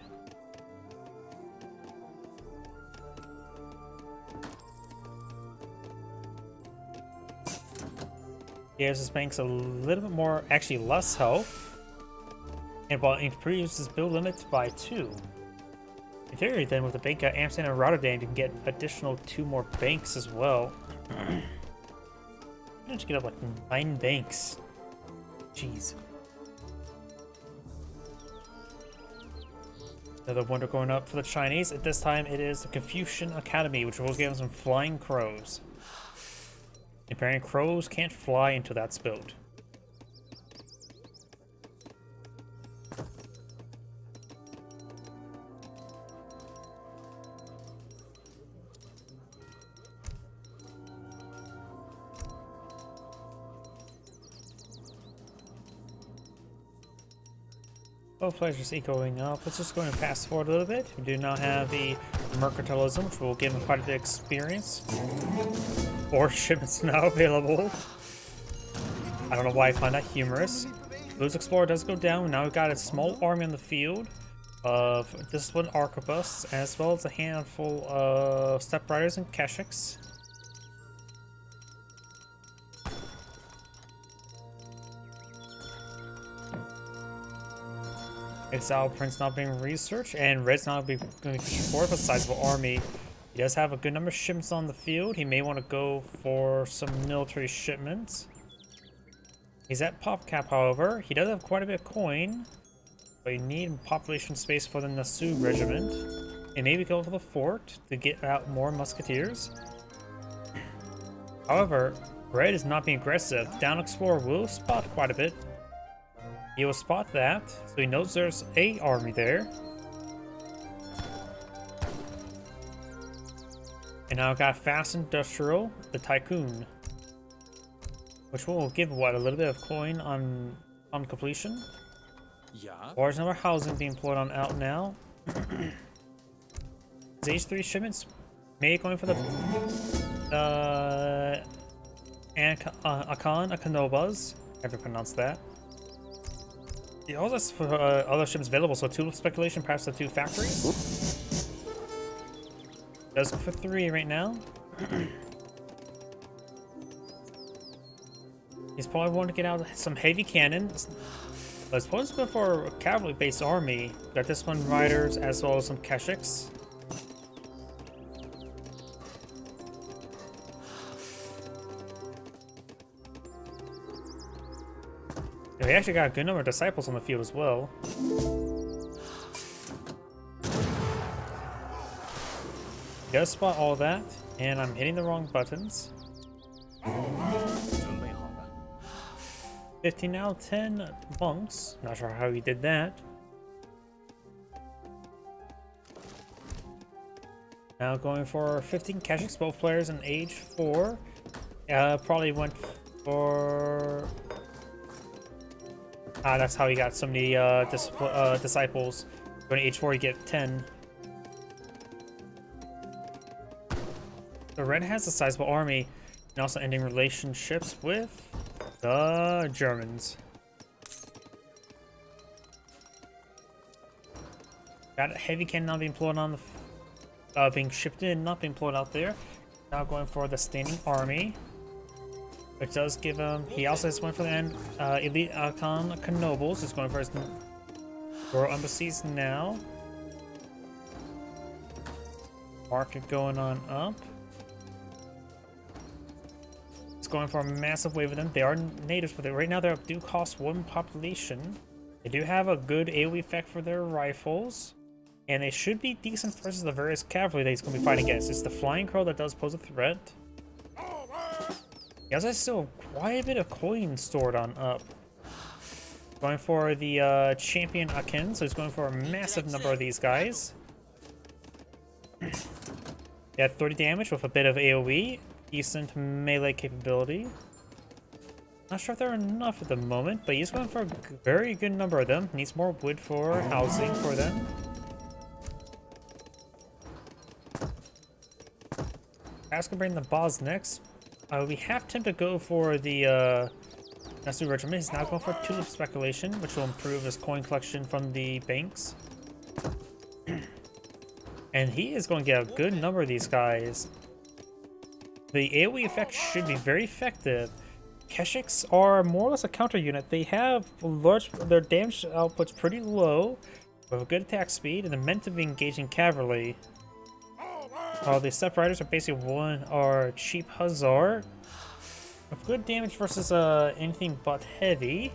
He has his banks a little bit more, actually less health, and while improves his build limit by 2. In theory, then, with the Bank of Amsterdam and Rotterdam, you can get additional 2 more banks as well. Why don't you get up like 9 banks? Jeez. Another wonder going up for the Chinese. At this time, it is the Confucian Academy, which will give them some flying crows. Apparently, crows can't fly until that's built. Both players just echoing up. Let's just go and fast forward a little bit. We do now have the mercantilism, which will give him quite a bit of experience. 4 shipments now available. I don't know why I find that humorous. Blues Explorer does go down. Now we've got a small army on the field of disciplined arquebusts, as well as a handful of step riders and keshiks. Exile Prince now being researched, and Red's now going to be pushing forward with a sizable army. He does have a good number of shipments on the field. He may want to go for some military shipments. He's at pop cap, however. He does have quite a bit of coin, but you need population space for the Nassau regiment. And maybe go for the fort to get out more musketeers. However, Red is not being aggressive. Down Explorer will spot quite a bit. He will spot that, so he knows there's a army there. And now I've got Fast Industrial, the Tycoon, which will give what, a little bit of coin on completion. Yeah. Large number of housing being employed on out now. His H3 shipments may going for the Akanobas, however you pronounce that. He also has other shipments available, so tulip speculation, perhaps the 2 factories. Does go for 3 right now. He's probably wanting to get out some heavy cannons. But I suppose go for a cavalry-based army. Got this one riders as well as some Keshiks. Yeah, we actually got a good number of disciples on the field as well. Does spot all that, and I'm hitting the wrong buttons. 准备好了。 15 out of 10 monks. Not sure how he did that. Now going for 15 Keshiks, both players in age 4. Probably went for... that's how he got so many disciples. Going to age 4, you get 10. The Red has a sizable army, and also ending relationships with the Germans. Got a heavy cannon now being employed on the, being shipped in, not being employed out there. Now going for the standing army, which does give him. He also has one for the end. Elite Nobles is going for his royal embassies now. Market going on up. Going for a massive wave of them. They are natives, but right now they do cost 1 population. They do have a good AoE effect for their rifles, and they should be decent versus the various cavalry that he's going to be fighting against. It's the Flying Crow that does pose a threat. He also has still quite a bit of coin stored on up. Going for the Champion Akin, so he's going for a massive number of these guys. They had 30 damage with a bit of AoE. Decent melee capability. Not sure if there are enough at the moment, but he's going for a very good number of them. Needs more wood for housing for them. Perhaps can bring the boss next. We have time to go for the Nassau regiment. He's now going for tulip speculation, which will improve his coin collection from the banks. And he is going to get a good number of these guys. The AoE effect should be very effective. Keshiks are more or less a counter unit. They have their damage output's pretty low, with a good attack speed, and they're meant to be engaging cavalry. While the Steppe Riders are basically cheap Hussar, with good damage versus anything but heavy.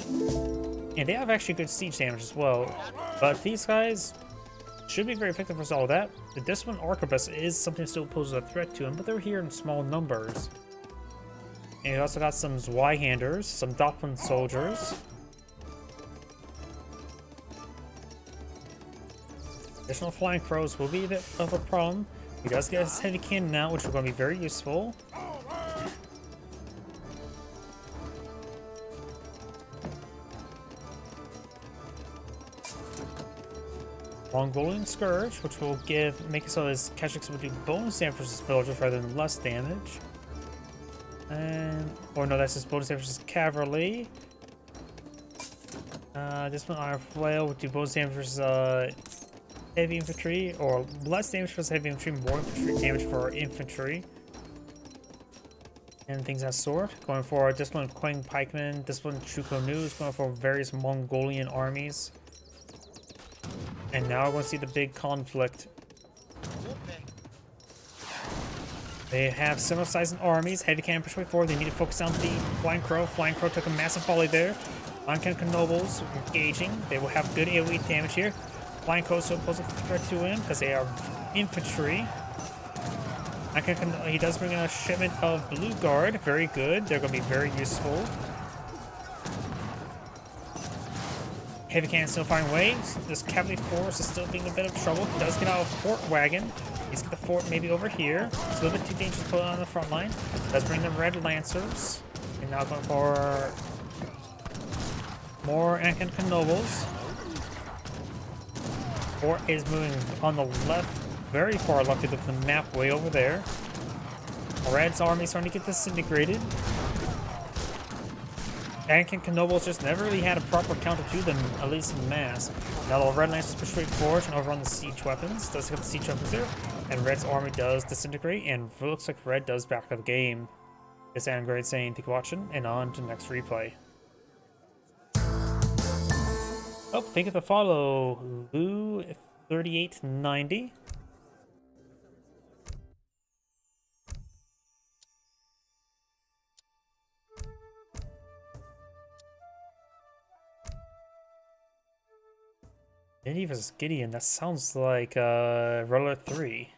And they have actually good siege damage as well. But these guys should be very effective versus all that. The Discipline Arquebus is something that still poses a threat to him, but they're here in small numbers. And we also got some Zweihanders, some Doppelin soldiers. Additional Flying Crows will be a bit of a problem. He does get his heavy cannon now, which is going to be very useful. Mongolian Scourge, which will make it so his Keshiks will do bonus damage versus villagers rather than less damage. Or no, that's just bonus damage versus cavalry. This one, Iron Flail, would do bonus damage versus heavy infantry, or less damage versus heavy infantry, more infantry damage for infantry. And things that sort. Going for this one, Quang Pikeman, this one, Chuko News, going for various Mongolian armies. And now we're going to see the big conflict. They have similar sized armies. Heavy cannon push way forward. They need to focus on the Flying Crow. Flying Crow took a massive volley there. Uncanny Nobles engaging. They will have good AoE damage here. Flying Crow so pose a threat to him because they are infantry. He does bring in a shipment of Blue Guard. Very good. They're going to be very useful. Heavy cannon still firing waves. This cavalry force is still being a bit of trouble. He does get out of Fort Wagon. He's got the fort maybe over here. It's a little bit too dangerous to put on the front line. Does bring the Red Lancers. And now going for more Ankan Nobles. Fort is moving on the left, very far left. You look at the map way over there. Red's army starting to get disintegrated. Ankan Nobles just never really had a proper counter to them, at least in mass. Now the Red Lancers push straight forward and overrun the siege weapons. Does get the siege weapons there. And Red's army does disintegrate, and it looks like Red does back up the game. This is great saying, thank you for watching, and on to the next replay. Oh, thank you for the follow, Lou3890. Vindy vs. Gideon, that sounds like Red Alert 3.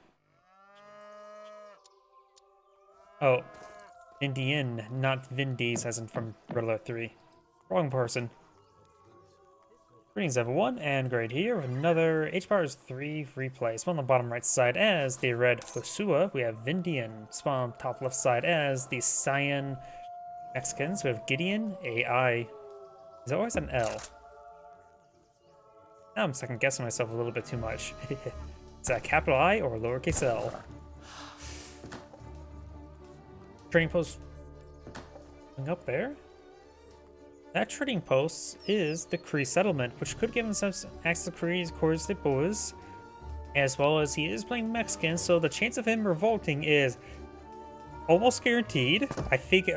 Oh, Indian, not Vindies, as in from Red Alert 3. Wrong person. Greetings everyone, and great here with another H-Powers 3 replay. Spawn on the bottom right side as the red Hosua, we have Vindian. Spawn top left side as the Cyan Mexicans, we have Gideon, AI. There's always an L. Now I'm second guessing myself a little bit too much. Is that capital I or lowercase L? Trading post up there. That trading post is the Cree settlement, which could give him some access to Cree's Corps de Bois, as well as he is playing Mexican, so the chance of him revolting is almost guaranteed. I think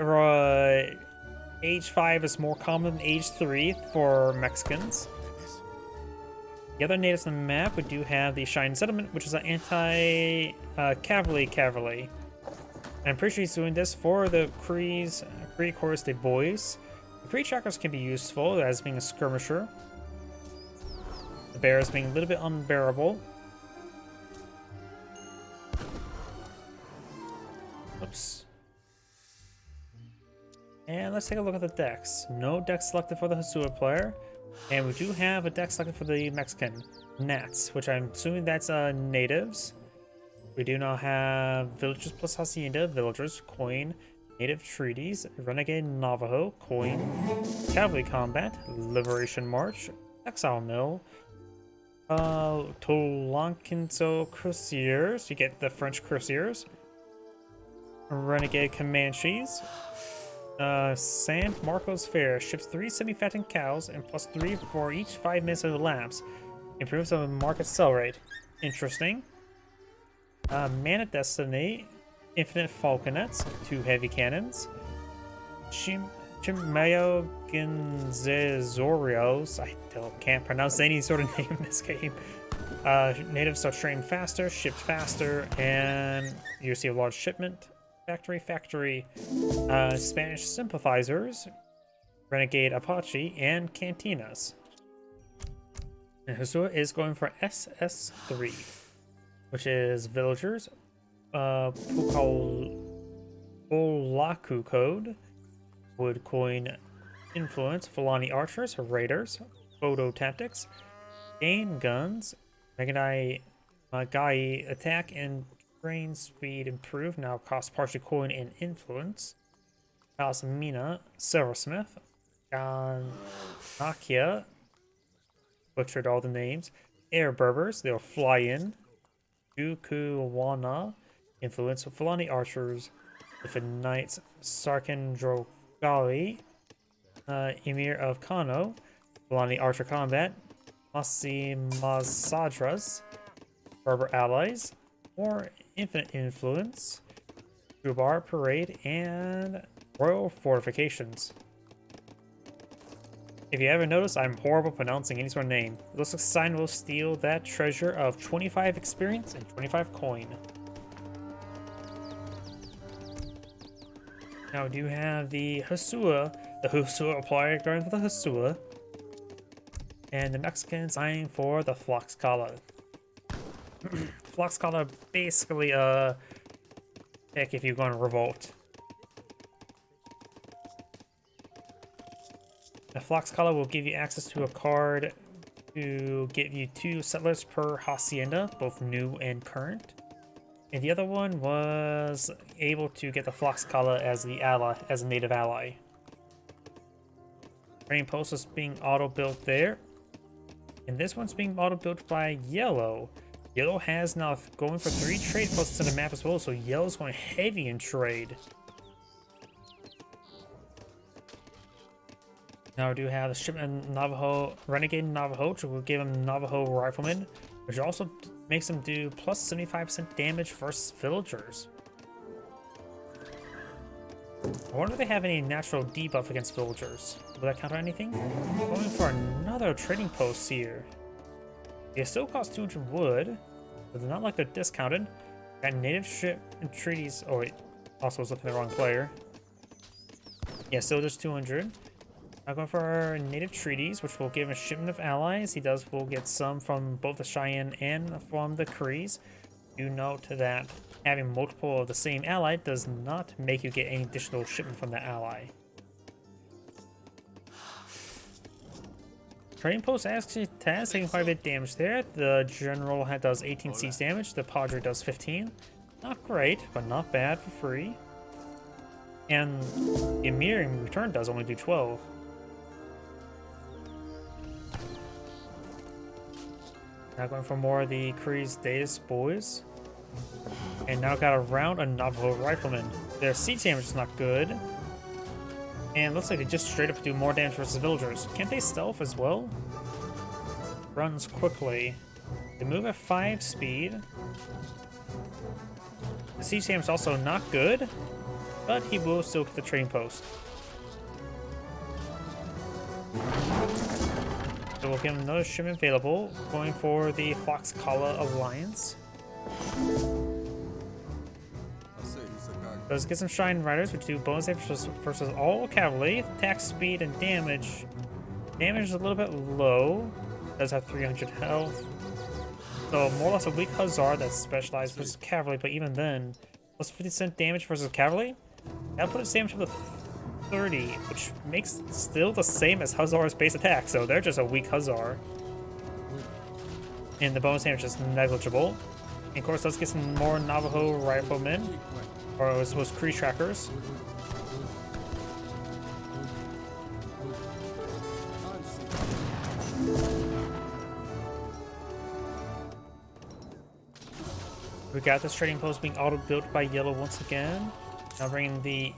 age 5 is more common than age 3 for Mexicans. The other natives on the map, we do have the Cheyenne Settlement, which is an anti-cavalry. I'm pretty sure he's doing this for the Cree Corps de Bois. The Cree trackers can be useful as being a skirmisher. The bears being a little bit unbearable. Oops. And let's take a look at the decks. No deck selected for the Hosua player. And we do have a deck selected for the Mexican Nats, which I'm assuming that's natives. We do now have Villagers plus Hacienda, Villagers, Coin, Native Treaties, Renegade Navajo, Coin, Cavalry Combat, Liberation March, Exile Mill, Tolanquinso Cuirassiers, you get the French Cuirassiers, Renegade Comanches, San Marcos Fair, ships 3 semi-fattened cows and +3 for each 5 minutes of elapse. Improves the market sell rate. Interesting. Man of Destiny, Infinite Falconets, 2 heavy cannons, Chimayo Ginzezorios, I can't pronounce any sort of name in this game. Natives are trained faster, shipped faster, and you receive a large shipment. Factory, Spanish Sympathizers, Renegade Apache, and Cantinas. And Hosua is going for SS3, which is Villagers, Pukalaku Code, Wood Coin Influence, Fulani Archers, Raiders, Photo Tactics, Gain Guns, Meganai Magai Attack and Train Speed Improved, now cost partially Coin and Influence, Alsamina, Silversmith, Nakia, butchered all the names, Air Berbers, they'll fly in, Jukuwana, Influence of Fulani Archers, Ifid Knights, Sarkandrogali, Emir of Kano, Fulani Archer Combat, Masi Masadras, Berber Allies, more Infinite Influence, Drubar Parade, and Royal Fortifications. If you ever notice, I'm horrible pronouncing any sort of name. It looks like Sign will steal that treasure of 25 experience and 25 coin. Now we do have the Hasua applier going for the Hasua. And the Mexicans eyeing for the Floxcala. Floxcala basically pick if you're going to revolt. The Floxcala will give you access to a card to give you 2 settlers per hacienda, both new and current. And the other one was able to get the Floxcala as the ally, as a native ally. Trading post is being auto-built there. And this one's being auto-built by Yellow. Yellow has now going for 3 trade posts in the map as well, so Yellow's going heavy in trade. Now we do have the shipment Navajo, Renegade Navajo, which will give him Navajo Rifleman, which also makes him do plus 75% damage versus villagers. I wonder if they have any natural debuff against villagers. Will that counter anything? Going for another trading post here. They still cost 200 wood, but they're not like they're discounted. Got native ship and treaties. Oh wait, also was looking at the wrong player. Yeah, still just 200. Now going for our native treaties, which will give him a shipment of allies. Will get some from both the Cheyenne and from the Crees. Do note that having multiple of the same ally does not make you get any additional shipment from that ally. Trading post actually has taken quite a bit of damage there. The general does 18 siege damage. The Padre does 15. Not great, but not bad for free. And the Emir in return does only do 12. Now going for more of the Crees Deus boys. And now got around a Navajo Rifleman. Their siege damage is not good. And looks like they just straight up do more damage versus villagers. Can't they stealth as well? Runs quickly. They move at 5 speed. The siege damage is also not good, but he will still get the trading post. So we'll give him another shipment available, going for the Floxcala Alliance. Does get some Shine Riders, which do bonus damage versus all cavalry. Attack speed and damage. Damage is a little bit low. Does have 300 health. So more or less a weak Hussar that's specialized versus cavalry, but even then, plus 50% damage versus cavalry. That'll put its damage up to 30, which makes still the same as Hussar's base attack, so they're just a weak Hussar. And the bonus damage is negligible. And of course, let's get some more Navajo Riflemen. Or I suppose Cree trackers. We got this trading post being auto-built by Yellow once again. Now bringing the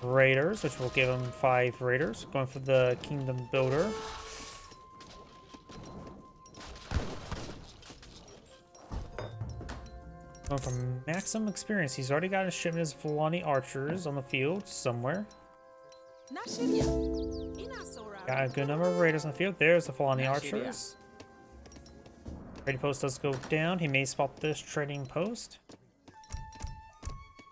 Raiders, which will give them 5 Raiders. Going for the Kingdom Builder. Going for maximum experience. He's already got a shipment of Fulani archers on the field somewhere. Got a good number of raiders on the field. There's the Fulani archers. Trading post does go down. He may spot this trading post.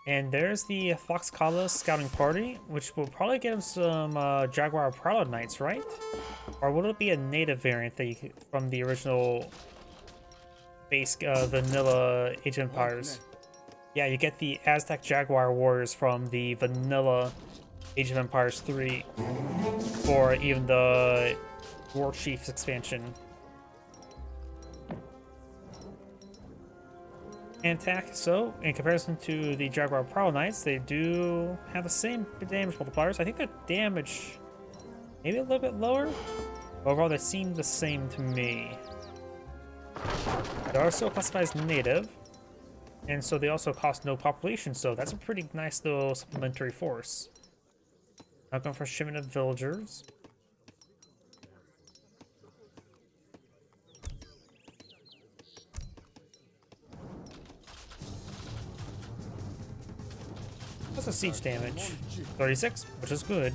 And there's the Floxcala scouting party, which will probably get him some Jaguar Prowler Knights, right? Or will it be a native variant that from the original base vanilla Age of Empires? Yeah, you get the Aztec Jaguar warriors from the vanilla Age of Empires 3, or even the War Chiefs expansion. And attack, so in comparison to the Jaguar Prowler Knights, they do have the same damage multipliers. I think their damage maybe a little bit lower. Overall, they seem the same to me. They are still classified as native, and so they also cost no population, so that's a pretty nice little supplementary force. Now going for a shipment of villagers. What's the siege damage? 36, which is good.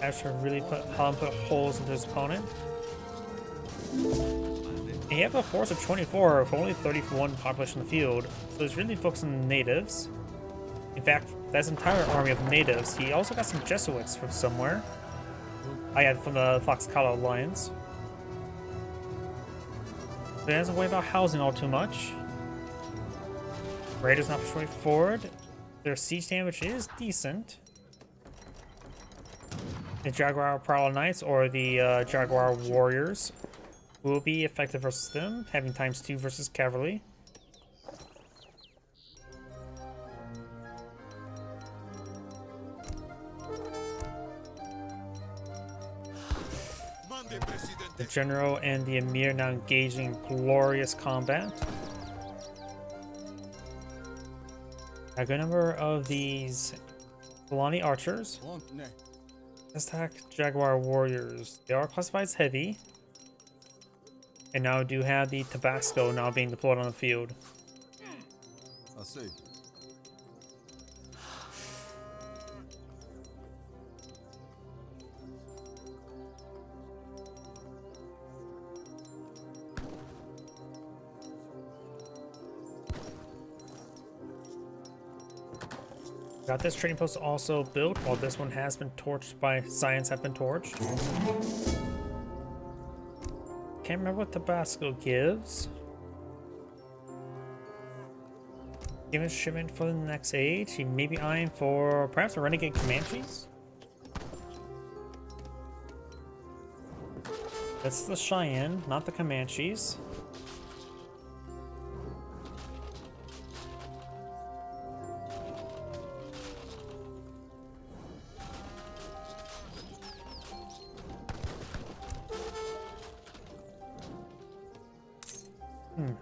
Actually really put holes into his opponent. And you have a force of 24 for only 31 population in the field, so he's really focused on the natives. In fact, that's an entire army of natives. He also got some Jesuits from somewhere. I had from the Tlaxcala Alliance. But he doesn't worry about housing all too much. Raiders not pushing forward. Their siege damage is decent. The Jaguar Prowler Knights or the Jaguar Warriors will be effective versus them, having ×2 versus cavalry. The General and the Emir now engaging in glorious combat. A good number of these Fulani archers attack Jaguar Warriors. They are classified as heavy. And now do have the Tabasco now being deployed on the field. I see. Got this trading post also built, while this one has been torched by Science have been torched. Can't remember what Tabasco gives. Give a shipment for the next age. He may be eyeing for perhaps a Renegade Comanches. That's the Cheyenne, not the Comanches.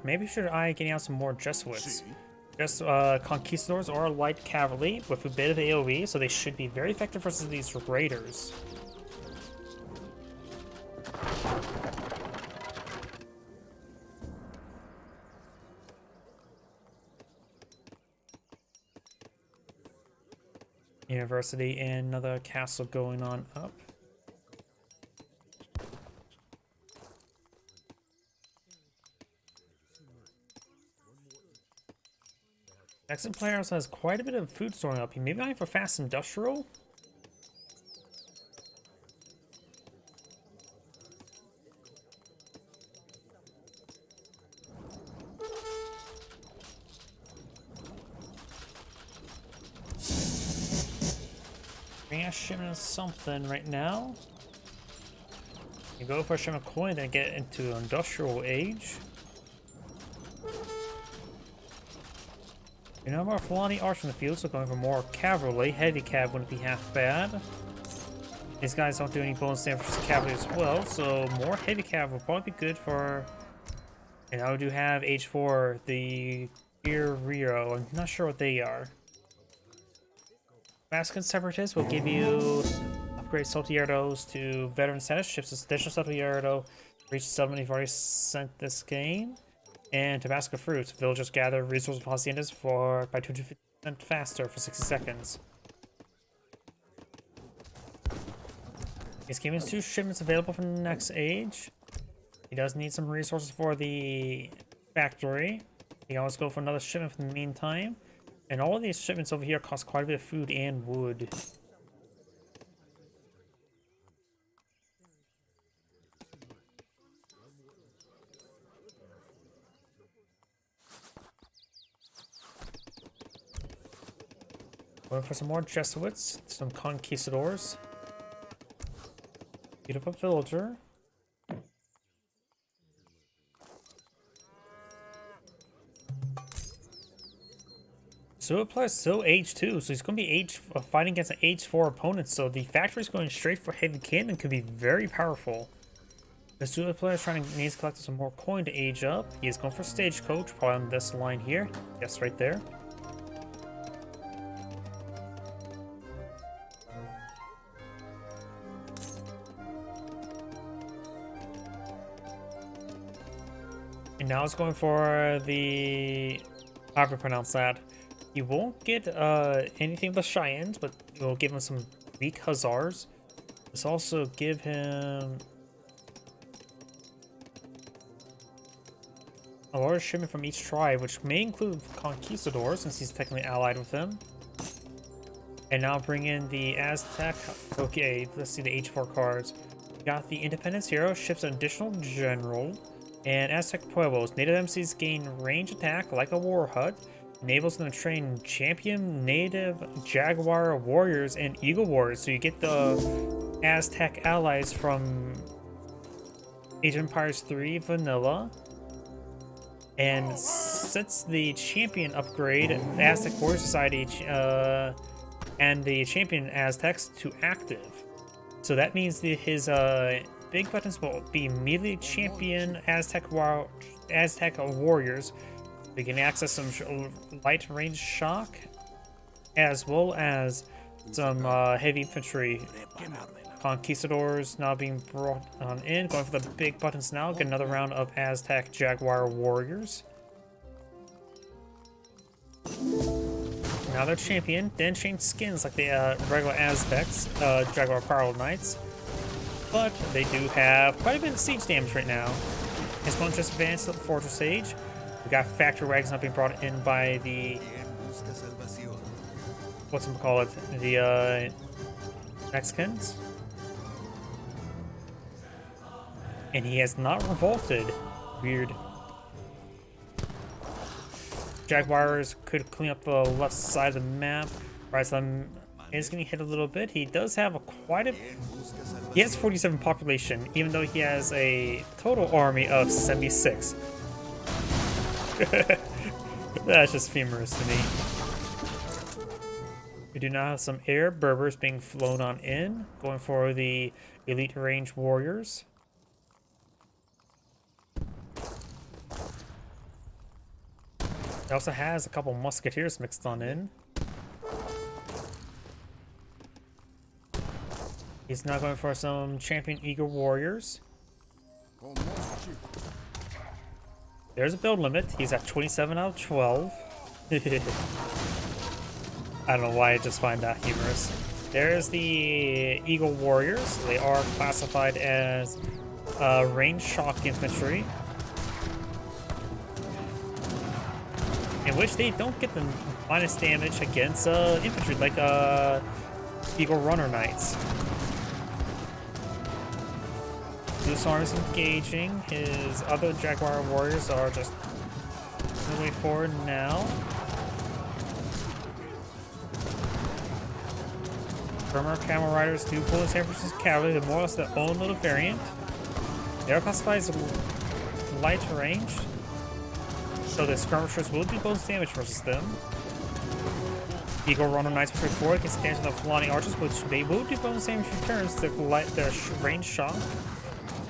Maybe we should eye getting out some more Jesuits. Just conquistadors or light cavalry with a bit of AoE, so they should be very effective versus these raiders. University and another castle going on up. Excellent player also has quite a bit of food storing up. He may be eyeing for fast industrial. Bring a shipment of something right now. You go for a shipment of coin, then get into industrial age. You know, more Fulani archers in the field, so going for more cavalry. Heavy cav wouldn't be half bad. These guys don't do any bonus damage for cavalry as well, so more heavy cav will probably be good for. And I do have H4, the Guerrero. I'm not sure what they are. Mexican Separatists will give you upgrade Saltilleros to veteran status. Ships additional Saltillero. Reach 7 you've already sent this game. And Tabasco Fruits. Villagers gather resources from haciendas by 250% faster for 60 seconds. He's giving us 2 shipments available for the next age. He does need some resources for the factory. He can always go for another shipment in the meantime. And all of these shipments over here cost quite a bit of food and wood. Going for some more Jesuits, some conquistadors. Beautiful villager. So it plays still H2, so he's going to be fighting against an H4 opponent, so the factory's going straight for heavy cannon could be very powerful. The Sula player is trying to needs to collect some more coin to age up. He is going for Stagecoach, probably on this line here. Yes, right there. And now it's going for the... however you pronounce that. He won't get anything with the Cheyennes, but it will give him some weak Hussars. This also give him... a large shipment from each tribe, which may include conquistadors, since he's technically allied with them. And now bring in the Aztec. Okay, let's see the H4 cards. We got the Independence Hero, ships an additional general. And Aztec Pueblos. Native MCs gain range attack like a war hut. Enables them to train champion, native, jaguar warriors, and eagle warriors. So you get the Aztec allies from Age of Empires 3 Vanilla. And sets the champion upgrade, the Aztec Warrior Society, and the champion Aztecs to active. So that means that his big buttons will be immediately champion Aztec warriors. We can access some light range shock, as well as some heavy infantry. Conquistadors now being brought on in. Going for the big buttons now. Get another round of Aztec Jaguar warriors. Now they're champion. Then change skins like the regular Aztecs, Jaguar Power Knights. But they do have quite a bit of siege damage right now. His opponent just advanced to the Fortress Age. We got factory wagons not being brought in by the the Mexicans. And he has not revolted. Weird. Jaguars could clean up the left side of the map. Right side is getting hit a little bit. He does have he has 47 population, even though he has a total army of 76. That's just humorous to me. We do now have some air Berbers being flown on in, going for the elite range warriors. He also has a couple musketeers mixed on in. He's now going for some champion eagle warriors. There's a build limit. He's at 27 out of 12. I don't know why I just find that humorous. There's the eagle warriors. They are classified as range shock infantry, in which they don't get the minus damage against infantry like Eagle Runner Knights. Lusarn is engaging. His other Jaguar warriors are just moving forward now. Burma Camel Riders do pull in San Francisco Cavalry. They're more or less their own little variant. They are classified as light range, so the skirmishers will do bonus damage versus them. Eagle Runner Knights push forward can stand to the Fulani Archers, which they will do bonus damage returns to light their range shock.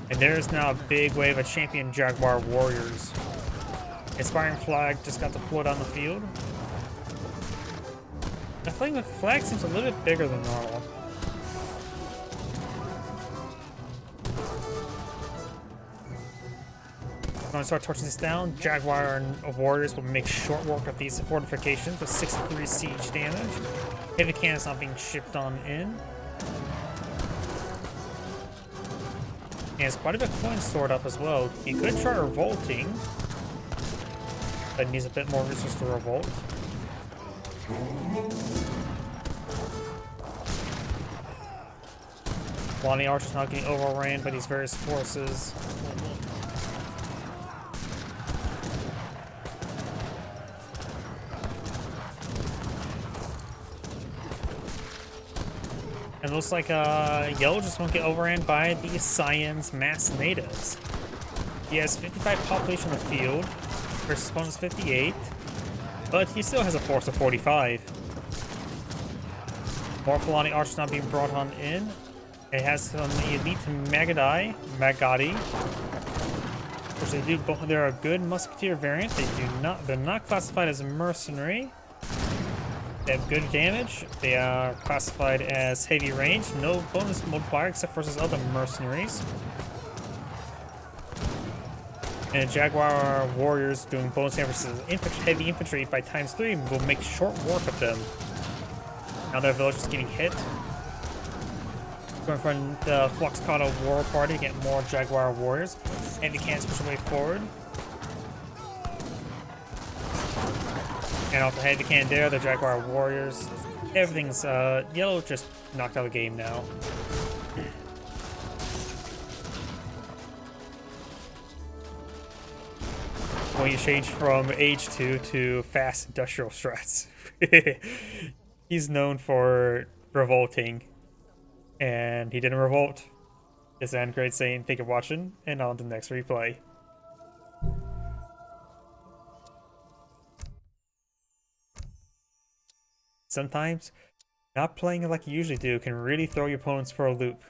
And there's now a big wave of champion Jaguar warriors. Inspiring Flag just got deployed on the field. I think the flag seems a little bit bigger than normal. I'm going to start torching this down. Jaguar and warriors will make short work of these fortifications with 63 siege damage. Heavy cannons not being shipped on in. He has quite a bit of coins stored up as well. He could try revolting, but needs a bit more resources to revolt. Lonnie Archer's not getting overran by these various forces. And it looks like Yellow just won't get overran by the Science mass natives. He has 55 population on the field versus opponent's 58, but he still has a force of 45. More Fulani Archers not being brought on in. It has some elite Magadi, which they do. They're a good musketeer variant. They're not classified as a mercenary. They have good damage. They are classified as heavy range. No bonus multiplier except versus other mercenaries. And Jaguar warriors doing bonus damage versus heavy infantry by ×3 will make short work of them. Now their village is getting hit. Going for the Fluxcata War Party to get more Jaguar warriors. Heavy cannons push their way forward. And off the heavy cannon there, the Jaguar Warriors. Everything's yellow just knocked out of the game now. When you change from H2 to fast industrial strats. He's known for revolting. And he didn't revolt. This end great saying, thank you for watching, and on to the next replay. Sometimes, not playing like you usually do can really throw your opponents for a loop.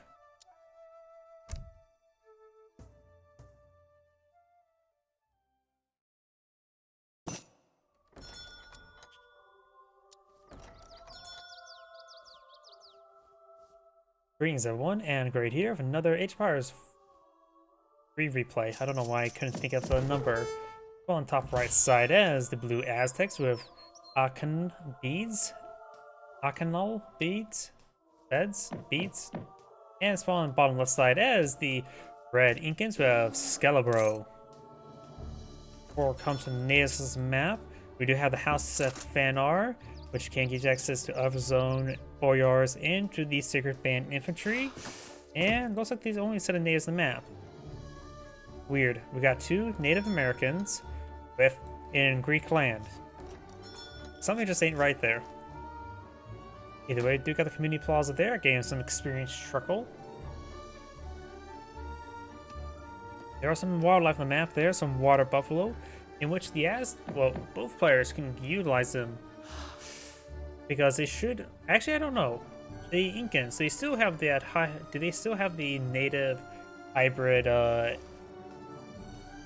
Greetings everyone, and great here for another Age of Empires free replay. I don't know why I couldn't think of the number. Well, on top right side as the blue Aztecs with Akan beads, Akanal beads, beds, beads, and spawn on bottom left side as the red Incans with Skelebro. Before it comes to Nasus' map, we do have the House of Fanar, which can give you access to other zone boyars into the Secret Band infantry, and looks like these only set of natives on the map. Weird. We got 2 Native Americans in Greek land. Something just ain't right there. Either way, do got the community plaza there, getting some experience truckle. There are some wildlife on the map there, some water buffalo, in which both players can utilize them. Because they should... Actually, I don't know. The Incans, they still have that high... Do they still have the native hybrid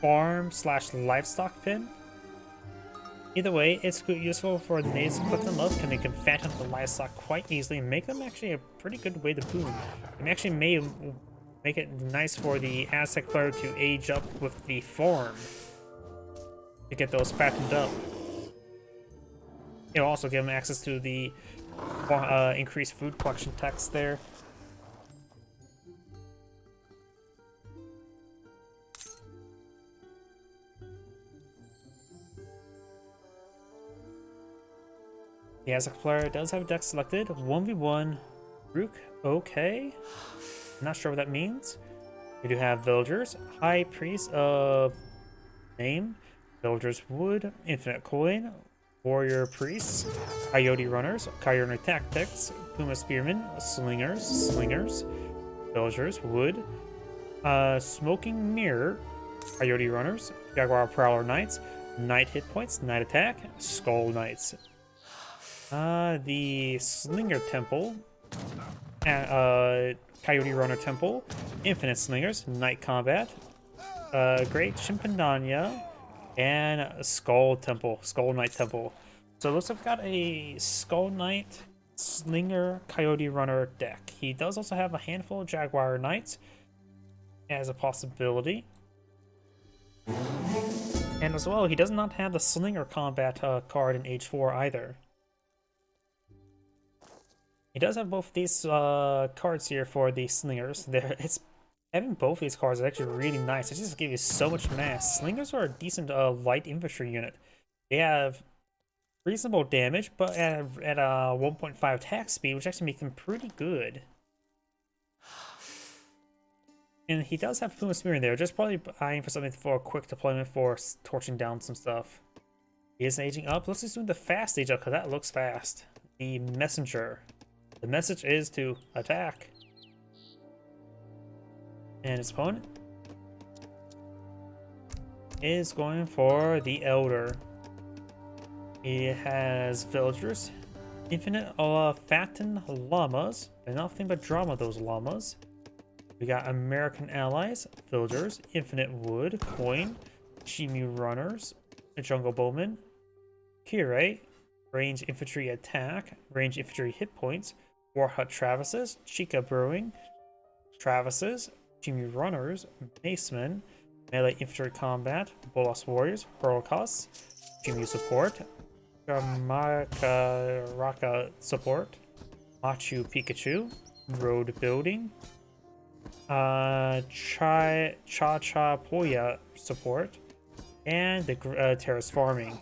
farm/livestock pin? Either way, it's useful for the natives to put them up, and they can fatten the livestock quite easily and make them actually a pretty good way to boom. And actually may make it nice for the Aztec player to age up with the farm to get those fattened up. It'll also give them access to the increased food collection tax there. The Aztec player does have a deck selected. 1v1 Rook, okay. Not sure what that means. We do have Villagers, High Priest of Name, Villagers Wood, Infinite Coin, Warrior Priests, Coyote Runners, Coyote Tactics, Puma Spearmen, Slingers, Villagers, Wood, Smoking Mirror, Coyote Runners, Jaguar Prowler Knights, Knight Hit Points, Knight Attack, Skull Knights. The Slinger Temple, Coyote Runner Temple, Infinite Slingers, Knight Combat, Great Chimpandanya, and Skull Knight Temple. So it looks like we've got a Skull Knight, Slinger, Coyote Runner deck. He does also have a handful of Jaguar Knights as a possibility. And as well, he does not have the Slinger Combat card in H4 either. He does have both these cards here for the Slingers. Having both these cards is actually really nice. It just gives you so much mass. Slingers are a decent light infantry unit. They have reasonable damage, but at a 1.5 attack speed, which actually makes them pretty good. And he does have Puma Spear in there, just probably eyeing for something for a quick deployment for torching down some stuff. He is aging up. Let's just do the fast age up, because that looks fast. The Messenger. The message is to attack. And his opponent is going for the Elder. He has Villagers, Infinite Fattened Llamas. They're nothing but drama, those llamas. We got American Allies, Villagers, Infinite Wood, Coin, Shimu Runners, Jungle Bowman, Curate, Range Infantry Attack, Range Infantry Hit Points, War Hut Travises, Chica Brewing, Travises, Shimu Runners, Macemen, Melee Infantry Combat, Bolas Warriors, Hurlcos, Shimu Support, Raka Support, Machu Pikachu, Road Building, Cha-Cha Poya Support, and the Terrace Farming.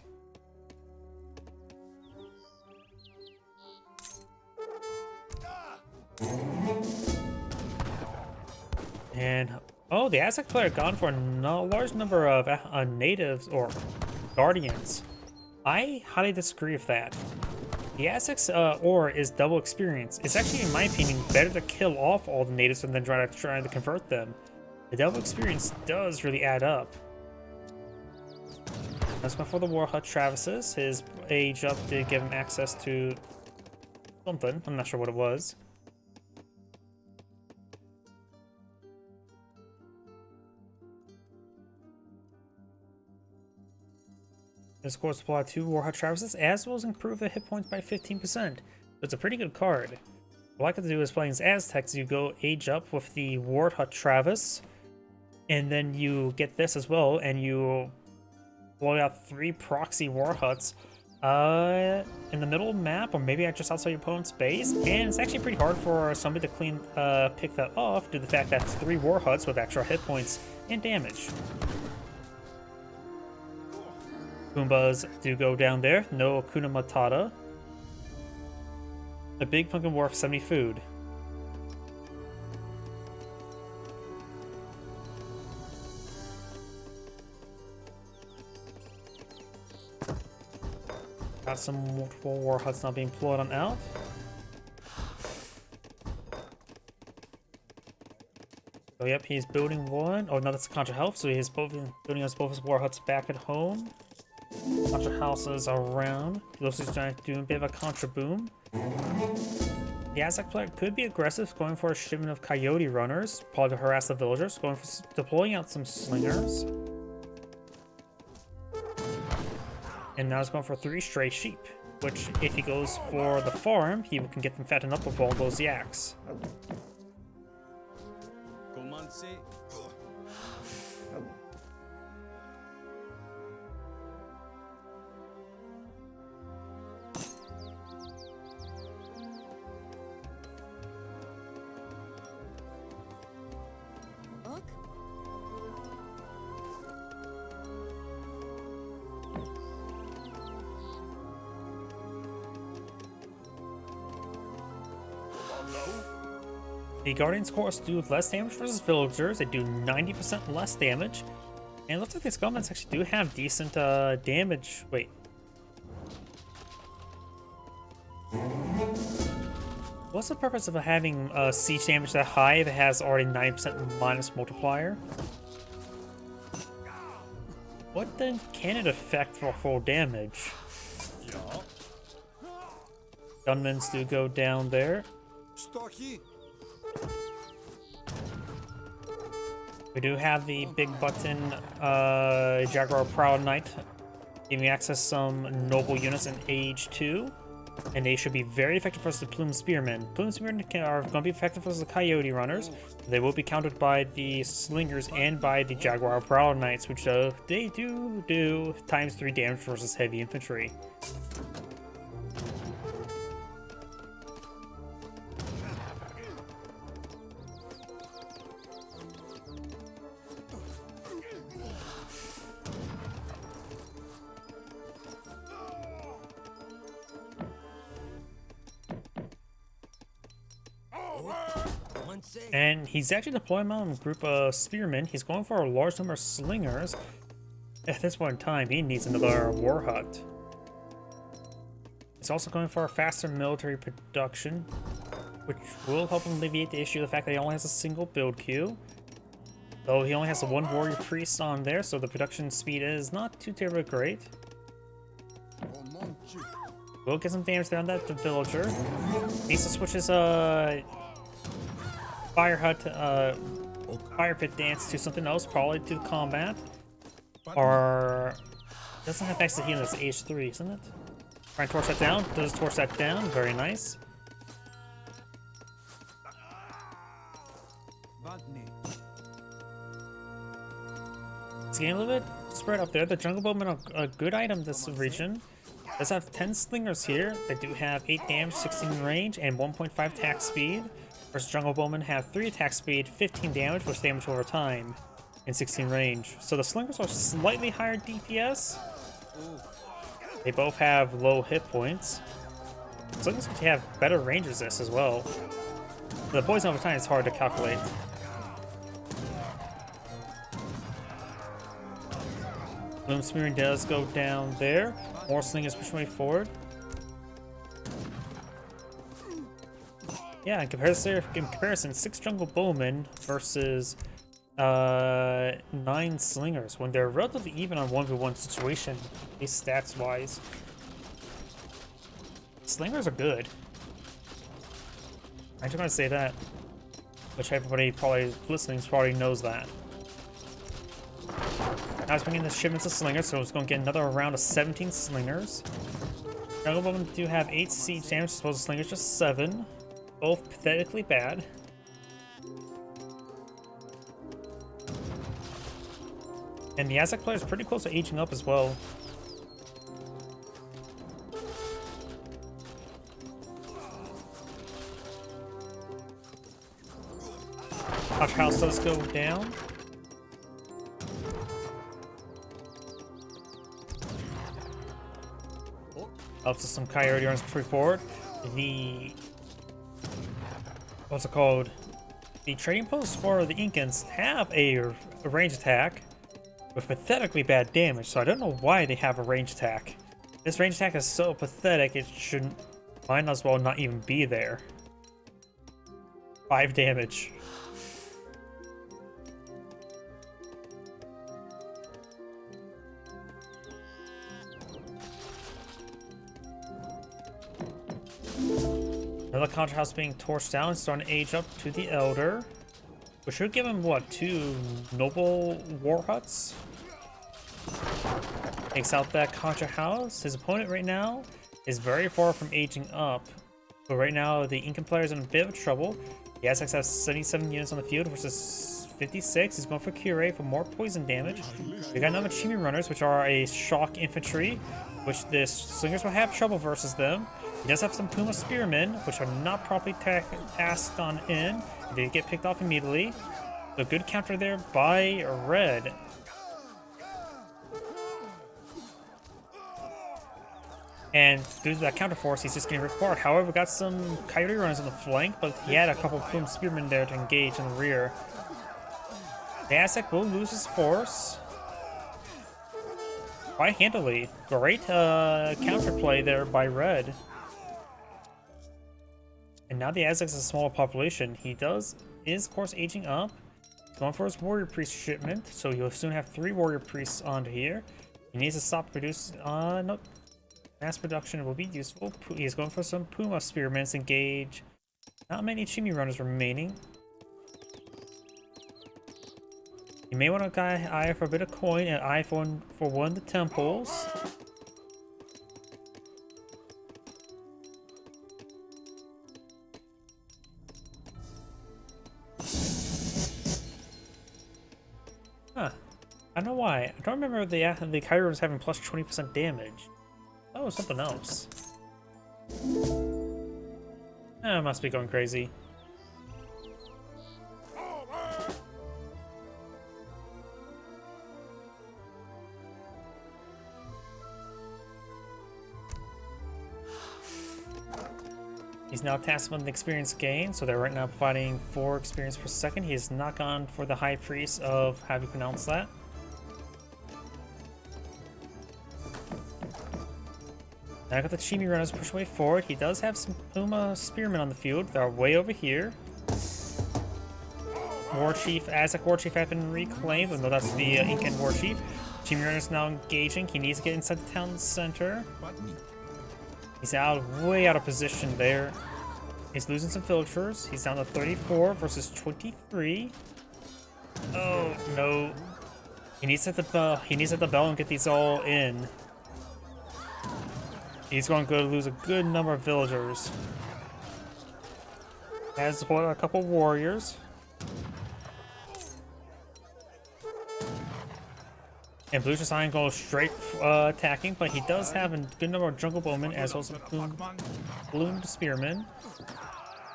And oh, the Aztec player gone for a large number of natives or guardians. I highly disagree with that. The Aztec's ore is double experience. It's actually, in my opinion, better to kill off all the natives than try to convert them. The double experience does really add up. Let's go for the War Hut Travises. His age up did give him access to something. I'm not sure what it was. This course supply 2 War Hut Travises, as well as improve the hit points by 15%. So it's a pretty good card. What I like to do is playing as Aztecs, you go age up with the War Hut Travis, and then you get this as well, and you blow out 3 proxy War Huts in the middle of the map, or maybe just outside your opponent's base. And it's actually pretty hard for somebody to pick that off due to the fact that it's 3 War Huts with extra hit points and damage. Goombas do go down there. No Akuna Matata. A big pumpkin war for 70 food. Got some multiple war huts now being deployed on out. So yep, he's building one. Oh no, that's Contra Health, so he's building us both his war huts back at home. Contra houses around. Looks like he's doing a bit of a Contra boom. The Aztec player could be aggressive, going for a shipment of coyote runners, probably to harass the villagers, going for deploying out some slingers. And now he's going for 3 stray sheep, which if he goes for the farm, he can get them fattened up with all those yaks. The Guardian's Chorus do less damage versus villagers. They do 90% less damage. And it looks like these governments actually do have decent damage. Wait. What's the purpose of having siege damage that high if it has already 90% minus multiplier? What then can it affect for full damage? Gunmen's do go down there. We do have the big button Jaguar Proud Knight giving access some noble units in Age 2. And they should be very effective versus the Plume Spearmen. Plume Spearmen are going to be effective versus the Coyote Runners. They will be countered by the Slingers and by the Jaguar Proud Knights, which they do times 3 damage versus heavy infantry. And he's actually deploying on a group of spearmen. He's going for a large number of slingers. At this point in time, he needs another war hut. He's also going for a faster military production, which will help him alleviate the issue of the fact that he only has a single build queue. Though he only has the 1 warrior priest on there, so the production speed is not too terribly great. We'll get some damage there on that villager. Needs to switch his fire hut, fire pit dance to something else, probably to combat. Or doesn't have access to healing, that's Age 3, isn't it? Try and torch that down. Does torch that down, very nice. It's getting a little bit spread up there. The Jungle Bowmen are a good item this region. Does have 10 slingers here. They do have 8 damage, 16 range, and 1.5 attack speed. Versus Jungle Bowmen have 3 attack speed, 15 damage, which damage over time, and 16 range. So the slingers are slightly higher DPS. They both have low hit points. Slingers have better range resist as well. The poison over time is hard to calculate. Bloom Smearing does go down there. More slingers push way forward. Yeah, in comparison, 6 jungle bowmen versus 9 slingers. When they're relatively even on 1v1 situation, at least stats wise. Slingers are good. I'm just gonna say that, which everybody probably listening probably knows that. Now it's bringing the shipments of slingers, so it's going to get another round of 17 slingers. Jungle Bowmen do have 8 siege damage, as opposed to slingers just 7. Both pathetically bad. And the Aztec player is pretty close to aging up as well. Watch House does go down. Up to some Coyote runs pretty forward. The what's it called? The trading posts for the Incans have a range attack with pathetically bad damage, so I don't know why they have a range attack. This range attack is so pathetic it shouldn't might as well not even be there. 5 damage. Another Conjure House being torched down, starting to age up to the Elder. We should give him, what, 2 Noble War Huts? Takes out that Conjure House. His opponent right now is very far from aging up. But right now, the Incan player is in a bit of trouble. The Aztecs have 77 units on the field versus 56. He's going for Cure for more poison damage. We got another Chimi Runners, which are a shock infantry, which the Slingers will have trouble versus them. He does have some Puma Spearmen, which are not properly tasked on in. They get picked off immediately. So good counter there by Red. And due to that counter force, he's just getting ripped apart. However, we got some Coyote runners on the flank, but he had a couple Puma Spearmen there to engage in the rear. The Aztec will lose his force quite handily. Great counterplay there by Red. And now the Aztecs has a smaller population. He is of course aging up. He's going for his Warrior Priest shipment, so he'll soon have 3 Warrior Priests onto here. He needs to stop producing. Nope. Mass production will be useful. He's going for some Puma Spearmen to engage. Not many Chimi Runners remaining. You may want to eye for a bit of coin and eye for one of the temples. Huh. I don't know why. I don't remember the Kyro was having plus 20% damage. Oh, something else. Oh, must be going crazy. He's now tasked with an experience gain, so they're right now providing 4 experience per second. He has not gone for the High Priest of, how do you pronounce that? Now I got the Chimi Runners push way forward. He does have some Puma Spearmen on the field. They're way over here. War Chief, Aztec War Chief have been reclaimed, though that's the Incan War Chief. Chimi Runners now engaging. He needs to get inside the town center. He's way out of position there. He's losing some villagers. He's down to 34 versus 23. Oh no! He needs to hit the bell. He needs to hit the bell and get these all in. He's going to lose a good number of villagers. Has a couple warriors. And Blue's just not going to go straight attacking, but he does have a good number of Jungle Bowmen as well as Balloon Spearmen.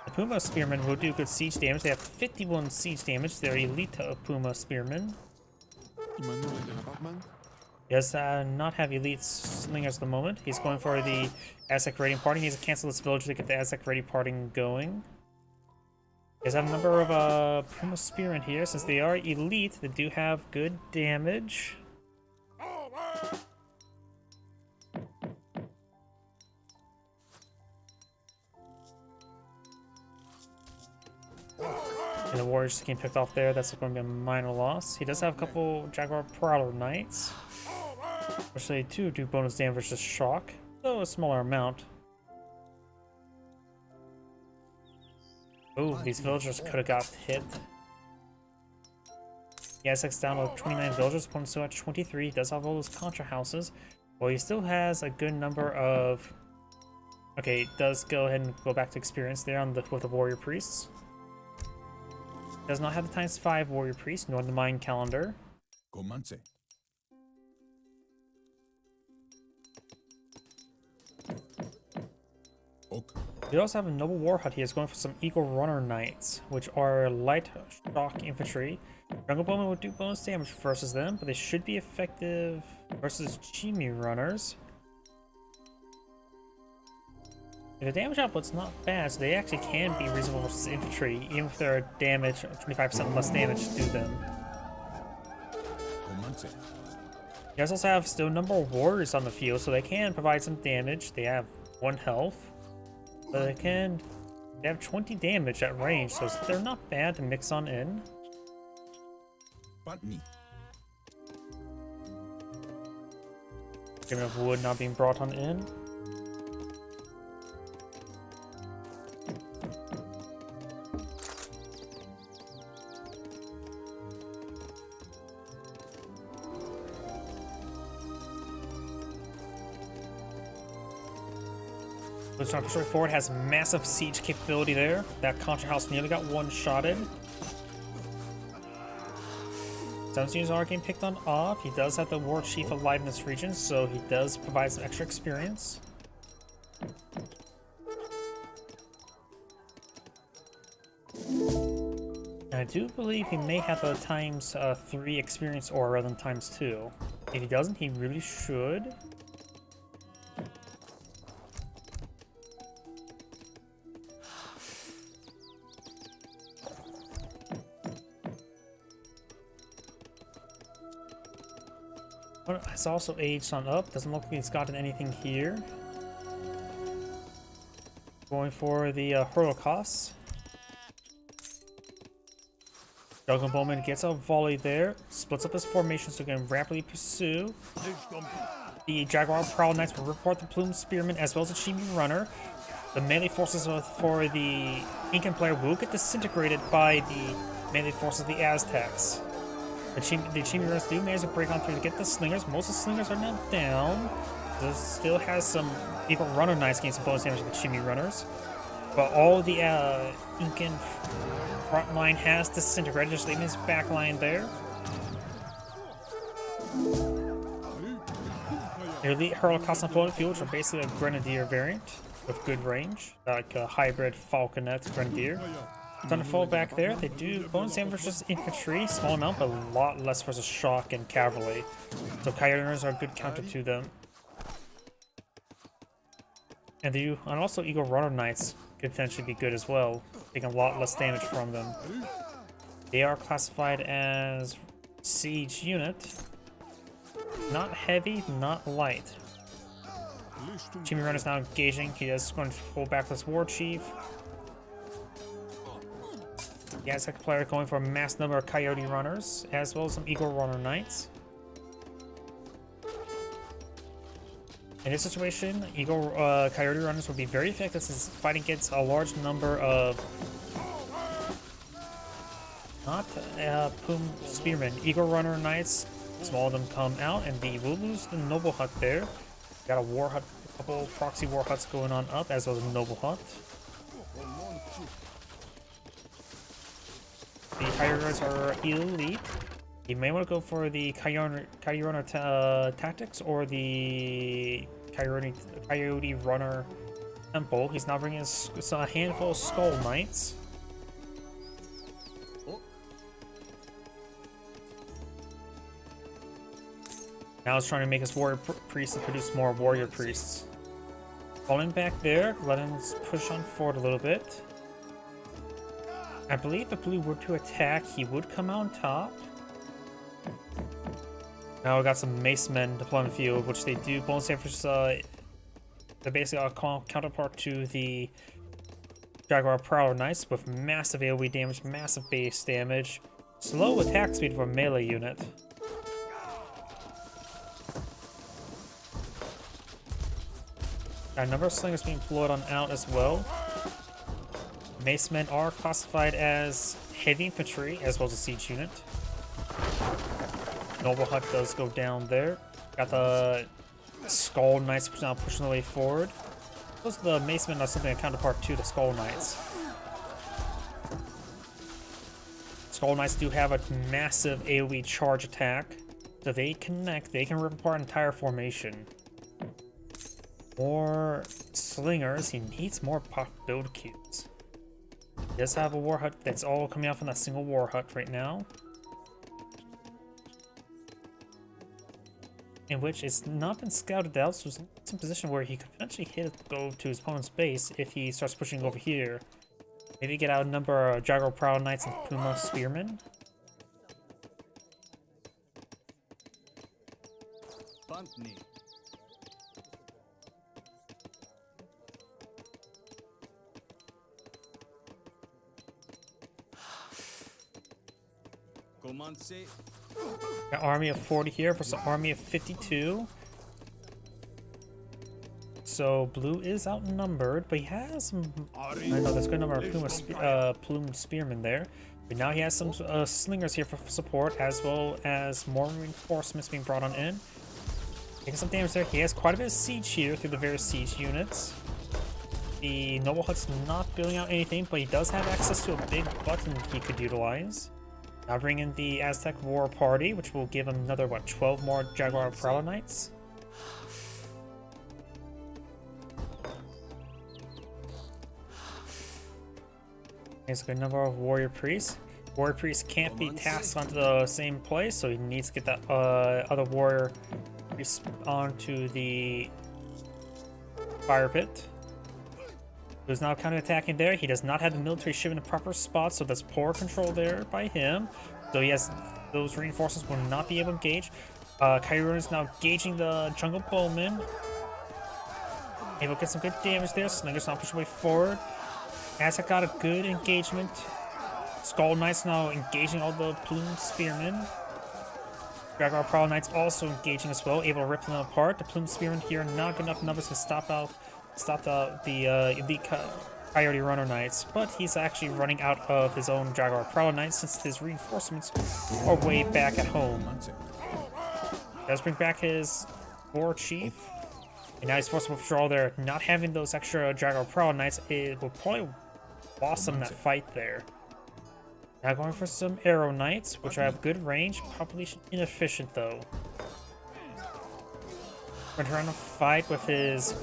The Puma Spearmen will do good siege damage. They have 51 siege damage. They're elite Puma Spearmen. He does not have elite slingers at the moment. He's going for the Aztec raiding party. He needs to cancel this village to get the Aztec raiding party going. There's a number of Puma Spearmen here. Since they are elite, they do have good damage. And the warrior just getting picked off there. That's going to be a minor loss. He does have a couple Jaguar Prowler Knights, which they do bonus damage versus shock, though a smaller amount. Oh, these villagers could have got hit. He has X down to 29 villagers, opponent still at 23. He does have all those contra houses. Well, he still has a good number of... Okay, does go ahead and go back to experience there on with the warrior priests. Does not have the ×5 warrior priest, nor the mine calendar. Comance. Ok. We also have a noble war hut. He is going for some eagle runner knights, which are light shock infantry. Jungle bowmen would do bonus damage versus them, but they should be effective versus Chimi runners. The damage output's not bad, so they actually can be reasonable versus infantry, even if they're damage 25% less damage to them. Comance. You guys also have still a number of warriors on the field, so they can provide some damage. They have 1 health, but they have 20 damage at range, so they're not bad to mix on in. Patni. Given of wood not being brought on in. The Storm Destroy Forward has massive siege capability there. That Contra House nearly got one-shotted. Some students are getting picked on off. He does have the War Chief alive in this region, so he does provide some extra experience. And I do believe he may have a ×3 experience aura rather than ×2. If he doesn't, he really should. It's also aged on up. Doesn't look like he's gotten anything here. Going for the Hurlocos. Jungle Bowman gets a volley there. Splits up his formation so he can rapidly pursue. The Jaguar Prowl Knights will report the Plume Spearman as well as the Chimi Runner. The melee forces for the Incan player will get disintegrated by the melee forces of the Aztecs. The Chimi Runners do manage to break on through to get the Slingers. Most of the Slingers are now down. This still has some Eagle Runner Knights getting some bonus damage to the Chimi Runners. But all the Incan front line has disintegrated, just leaving his back line there. The Elite Hurlocos opponent field, which are basically a Grenadier variant with good range, like a hybrid Falconet Grenadier. Time to fall back there. They do bonus damage versus infantry, small amount, but a lot less versus shock and cavalry. So Coyote Runners are a good counter to them. And also Eagle Runner Knights could potentially be good as well, taking a lot less damage from them. They are classified as siege unit. Not heavy, not light. Chimi Runner is now engaging. He is going to pull back this War Chief. The Aztec player going for a mass number of Coyote Runners, as well as some Eagle Runner Knights. In this situation, Coyote Runners will be very effective since fighting against a large number of Plume Spearmen. Eagle Runner Knights, small of them come out, and we'll lose the Noble Hut there. Got a War Hut, a couple proxy War Huts going on up, as well as a Noble Hut. The Coyote Runners are elite. You may want to go for the Coyote Runner tactics or the Coyote Runner Temple. He's now bringing a handful of Skull Knights. Now he's trying to make his Warrior Priests and produce more Warrior Priests. Falling back there, let him push on forward a little bit. I believe if blue were to attack, he would come out on top. Now we got some Mace Men deployment field, which they do bonus damage. They're basically a counterpart to the Jaguar Prowler Knights with massive AoE damage, massive base damage, slow attack speed for a melee unit. Got a number of slingers being deployed on out as well. Mace Men are classified as heavy infantry as well as a siege unit. Noble Hut does go down there. Got the Skull Knights now pushing their way forward. Those the Mace Men are something a counterpart to the Skull Knights. Skull Knights do have a massive AoE charge attack. So if they connect, they can rip apart an entire formation. More slingers, he needs more pop build cubes. He does have a war hut that's all coming out from that single war hut right now. In which it's not been scouted out, so it's in a position where he could potentially go to his opponent's base if he starts pushing over here. Maybe get out a number of Jaguar Prowler Knights and Puma Spearmen. Buntney. Comanche. Got army of 40 here versus army of 52. So blue is outnumbered, but he has some. I know there's a good number of plumed spearmen there. But now he has some slingers here for support, as well as more reinforcements being brought on in. Taking some damage there. He has quite a bit of siege here through the various siege units. The Noble Hut's not building out anything, but he does have access to a big button he could utilize. Now bring in the Aztec War Party, which will give him another, what, 12 more Jaguar Prowler Knights? There's a good number of Warrior Priests. Warrior Priest can't be tasked onto the same place, so he needs to get that other Warrior Priest onto the Fire Pit. Who's now counter-attacking there. He does not have the military ship in the proper spot, so there's poor control there by him. So he has those reinforcements will not be able to engage. Kyrun is now gauging the Jungle Bowman. Able to get some good damage there. Slinger's now pushing way forward. Aztec got a good engagement. Skull Knights now engaging all the plumed spearmen. Jaguar Prowler Knights also engaging as well, able to rip them apart. The plumed spearmen here are not good enough numbers to stop the elite Coyote Runner Knights, but he's actually running out of his own Jaguar Prowler Knights since his reinforcements are way back at home. Does bring back his War Chief, and now he's forced to withdraw there. Not having those extra Jaguar Prowler Knights, it will probably blossom that fight there. Now going for some Arrow Knights, which have good range, probably inefficient though. Going to run a fight with his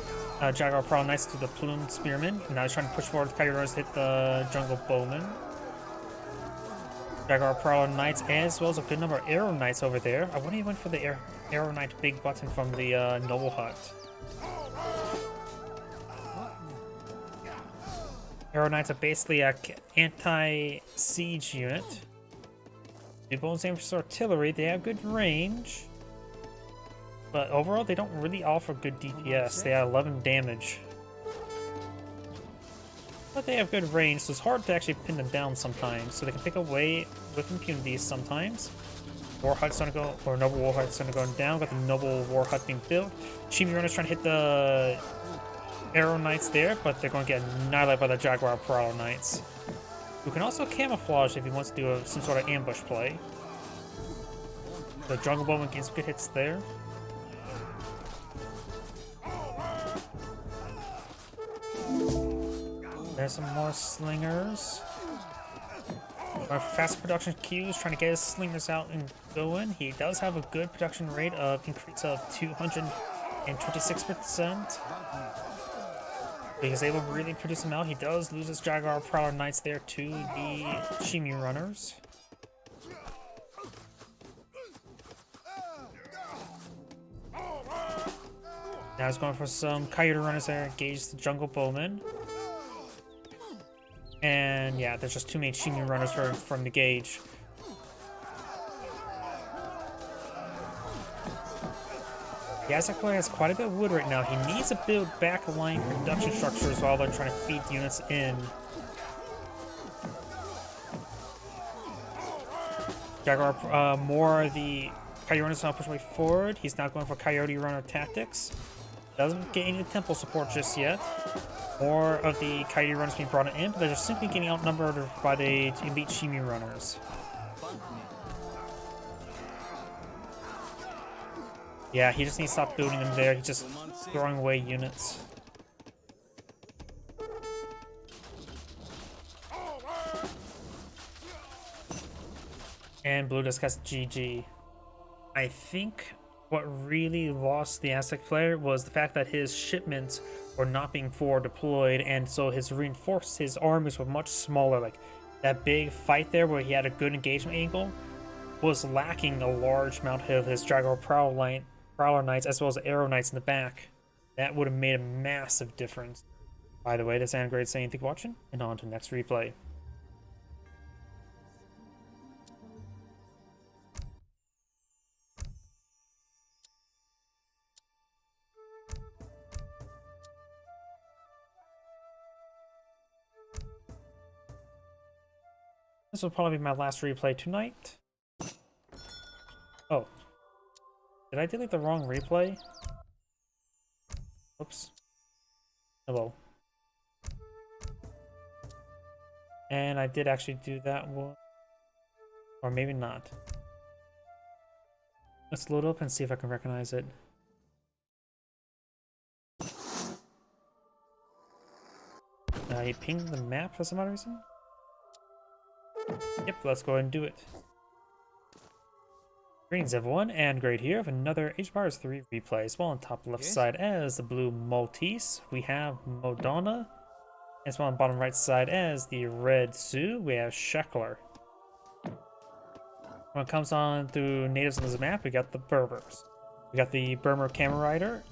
Jaguar Prowler Knights to the Plumed Spearmen. And now he's trying to push forward with Coyote Runners to hit the Jungle Bowman. Jaguar Prowler Knights, as well as a good number of Arrow Knights over there. I wonder if he went for the Arrow Knight big button from the Noble Hut. Arrow Knights are basically an anti-siege unit. The bonus aim for artillery, they have good range. But overall, they don't really offer good DPS. They have 11 damage. But they have good range, so it's hard to actually pin them down sometimes. So they can pick away with impunity sometimes. War Hut's gonna go, or Noble War Hut's gonna go down. Got the Noble War Hut being built. Chibi Runner's trying to hit the Arrow Knights there, but they're going to get annihilated by the Jaguar Prowler Knights. Who can also camouflage if he wants to do some sort of ambush play. The Jungle Bowman gets good hits there. There's some more slingers. Fast production queues, trying to get his slingers out and going. He does have a good production rate of increase of 226%. He's able to really produce them out. He does lose his Jaguar Prowler Knights there to the Shimi Runners. Now he's going for some Coyote Runners there, engage the Jungle Bowman. And yeah, there's just too many Shimi runners from the gauge. The Aztec player has quite a bit of wood right now. He needs to build backline production structures while they're trying to feed units in. Jaguar, more of the Coyote runners now push way forward. He's not going for Coyote runner tactics. Doesn't get any temple support just yet. More of the Coyote runners being brought in, but they're just simply getting outnumbered by the elite Shimi runners. Yeah, he just needs to stop building them there. He's just throwing away units. And Blue just has GG. I think what really lost the Aztec player was the fact that his shipments were not being forward deployed, and so his armies were much smaller. Like that big fight there where he had a good engagement angle was lacking a large amount of his Jaguar Prowler Knights as well as Arrow Knights in the back. That would have made a massive difference. By the way, this is Angrade saying thank you for watching, and on to the next replay. This will probably be my last replay tonight. Oh. Did I delete the wrong replay? Oops. Hello. And I did actually do that one. Or maybe not. Let's load up and see if I can recognize it. I pinged the map for some odd reason? Yep, let's go ahead and do it. Greetings everyone, and Great here with another Age of Empires 3 replay. As well on top left side as the blue Maltese, we have Modona. As well on bottom right side as the red Sioux, we have Shekler. When it comes on to natives on this map, we got the Berbers. We got the Berber Camel Rider,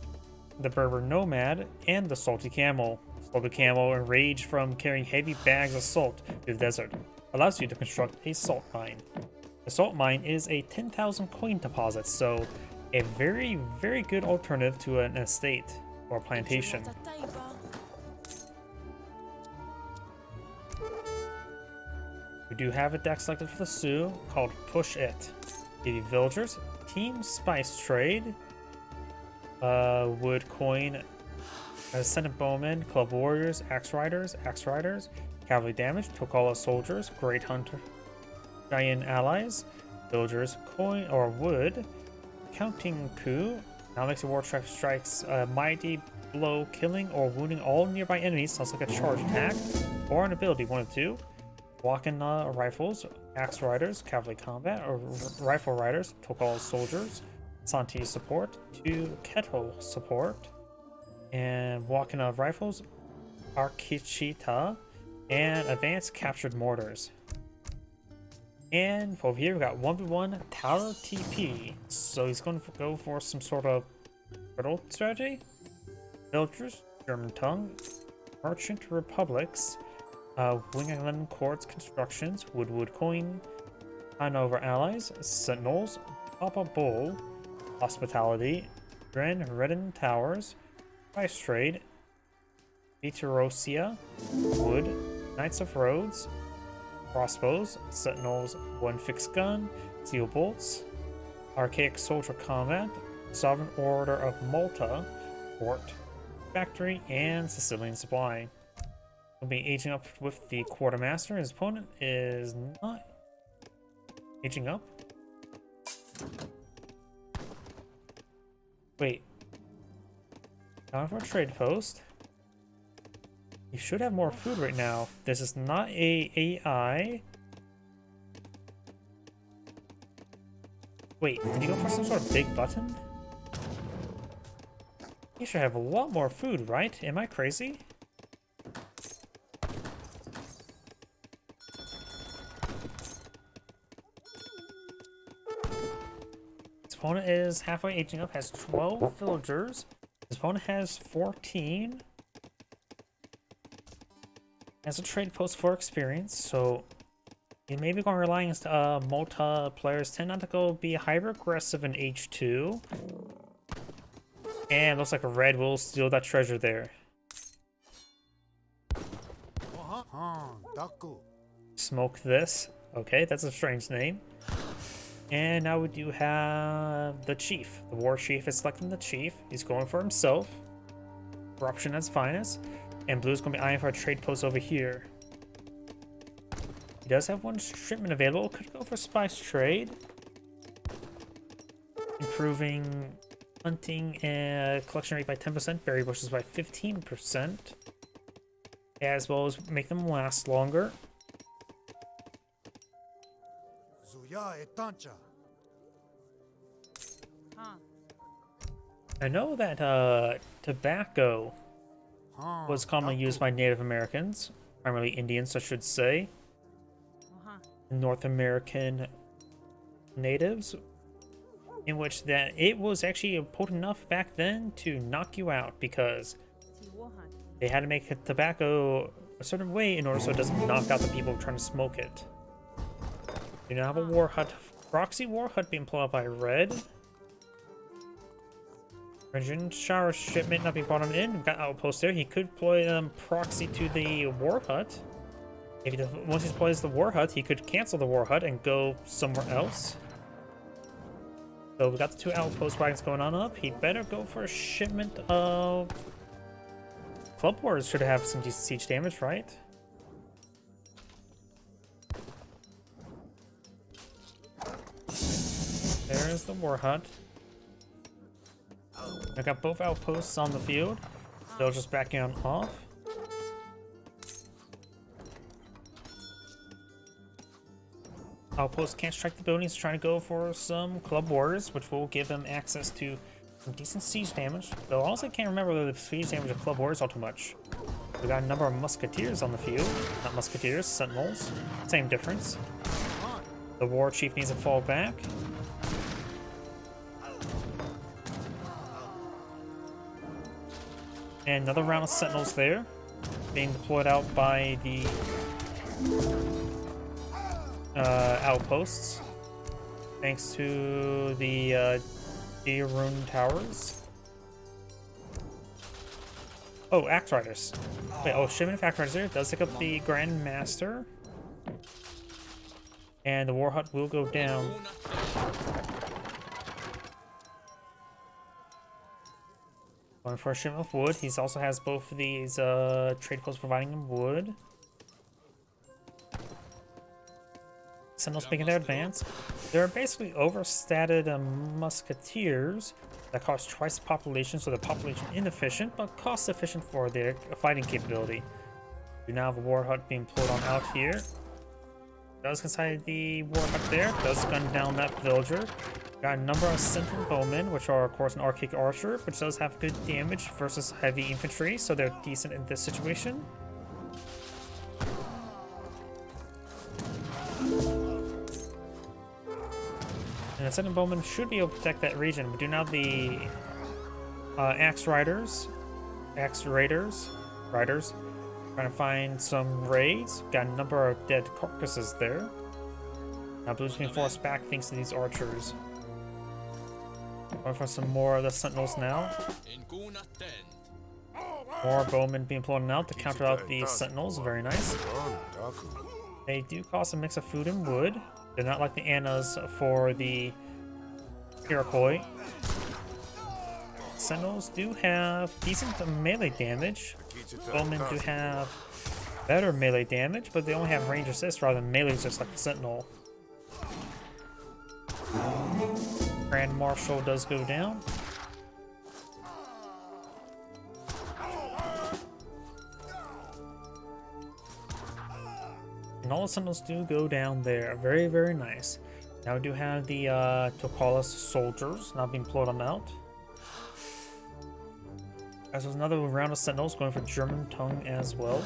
the Berber Nomad, and the Salty Camel. Salty Camel enraged from carrying heavy bags of salt through the desert. Allows you to construct a salt mine. The salt mine is a 10,000 coin deposit, so a very, very good alternative to an estate or plantation. We do have a deck selected for the Sioux called Push It. The villagers, Team Spice Trade, Wood Coin, Ascendant Bowmen, Club Warriors, Axe Riders, Cavalry Damage, Tokala Soldiers, Great Hunter, Giant Allies, Villagers, Coin or Wood, Counting Coup, now makes a war strikes a mighty blow, killing or wounding all nearby enemies, sounds like a charge attack, or an ability, one of two. Wakana Rifles, Axe Riders, Cavalry Combat, or Rifle Riders, Tokala Soldiers, Santi Support, 2 Keto Support, and Wakana Rifles, Arkichita, and Advanced Captured Mortars. And over here we got 1v1 Tower TP. So he's going to go for some sort of riddle strategy. Villagers, German Tongue, Merchant Republics, Wing Island Quartz Constructions, Wood Coin, Hanover Allies, Sentinels, Papa Bull, Hospitality, Dren Redden Towers, Price Trade, Viterosia, Wood, Knights of Rhodes, Crossbows, Sentinels, One Fixed Gun, Steel Bolts, Archaic Soldier Combat, Sovereign Order of Malta, Port, Factory, and Sicilian Supply. He'll be aging up with the Quartermaster. His opponent is not aging up. Wait. Down for a trade post. You should have more food right now. This is not a AI. Wait, did you go for some sort of big button? You should have a lot more food, right? Am I crazy? His opponent is halfway aging up, has 12 villagers. His opponent has 14. As a trade post for experience, so you may be going relying on multiplayers tend not to go be hyper aggressive in H2. And looks like a red will steal that treasure there. Smoke this. Okay, that's a strange name. And now we do have the chief. The war chief is selecting the chief. He's going for himself. Corruption at its finest. And blue's going to be eyeing for a trade post over here. He does have one shipment available. Could go for spice trade. Improving hunting and collection rate by 10%. Berry bushes by 15%. As well as make them last longer. I know that tobacco was commonly used by Native Americans, primarily Indians, I should say. North American natives, in which that it was actually potent enough back then to knock you out because they had to make tobacco a certain way in order so it doesn't knock out the people trying to smoke it. You now have a war hut, proxy war hut being pulled out by red. Engine shower shipment not being brought on in. We've got outpost there. He could deploy proxy to the war hut. If he once he deploys the war hut, he could cancel the war hut and go somewhere else. So we got the two outpost wagons going on up. He better go for a shipment of Club Wars. Should have some decent siege damage, right? There's the war hut. I got both outposts on the field. They'll just back on off. Outposts can't strike the buildings, trying to go for some club wars, which will give them access to some decent siege damage. Though I also can't remember whether the siege damage of club wars all too much. We got a number of musketeers on the field. Not musketeers, sentinels. Same difference. The war chief needs to fall back. And another round of sentinels there, being deployed out by the outposts, thanks to the rune towers. Oh, axe riders. Wait, oh, shipment of axe riders there. It does take up the Grand Master, and the war hut will go down. Going for a shipment of wood. He also has both of these trade posts providing him wood. Sentinels making their advance. They're basically overstated musketeers that cost twice the population, so they're population inefficient, but cost efficient for their fighting capability. We now have a war hut being pulled on out here. Does inside the war hut there. Does gun down that villager. Got a number of sentinel bowmen, which are of course an archaic archer, which does have good damage versus heavy infantry, so they're decent in this situation. And the sentinel bowmen should be able to protect that region. We do now have the axe riders, riders, trying to find some raids. Got a number of dead carcasses there. Now blue's being forced back thanks to these archers. Going for some more of the sentinels now. More bowmen being pulled out to counter out the sentinels. Very nice. They do cost a mix of food and wood. They're not like the Annas for the Iroquois. Sentinels do have decent melee damage. Bowmen do have better melee damage, but they only have range assist rather than melee just like the Sentinel. Grand Marshal does go down. And all the Sentinels do go down there. Very, very nice. Now we do have the Tokalis soldiers now being pulled on out. As there's another round of Sentinels going for German tongue as well.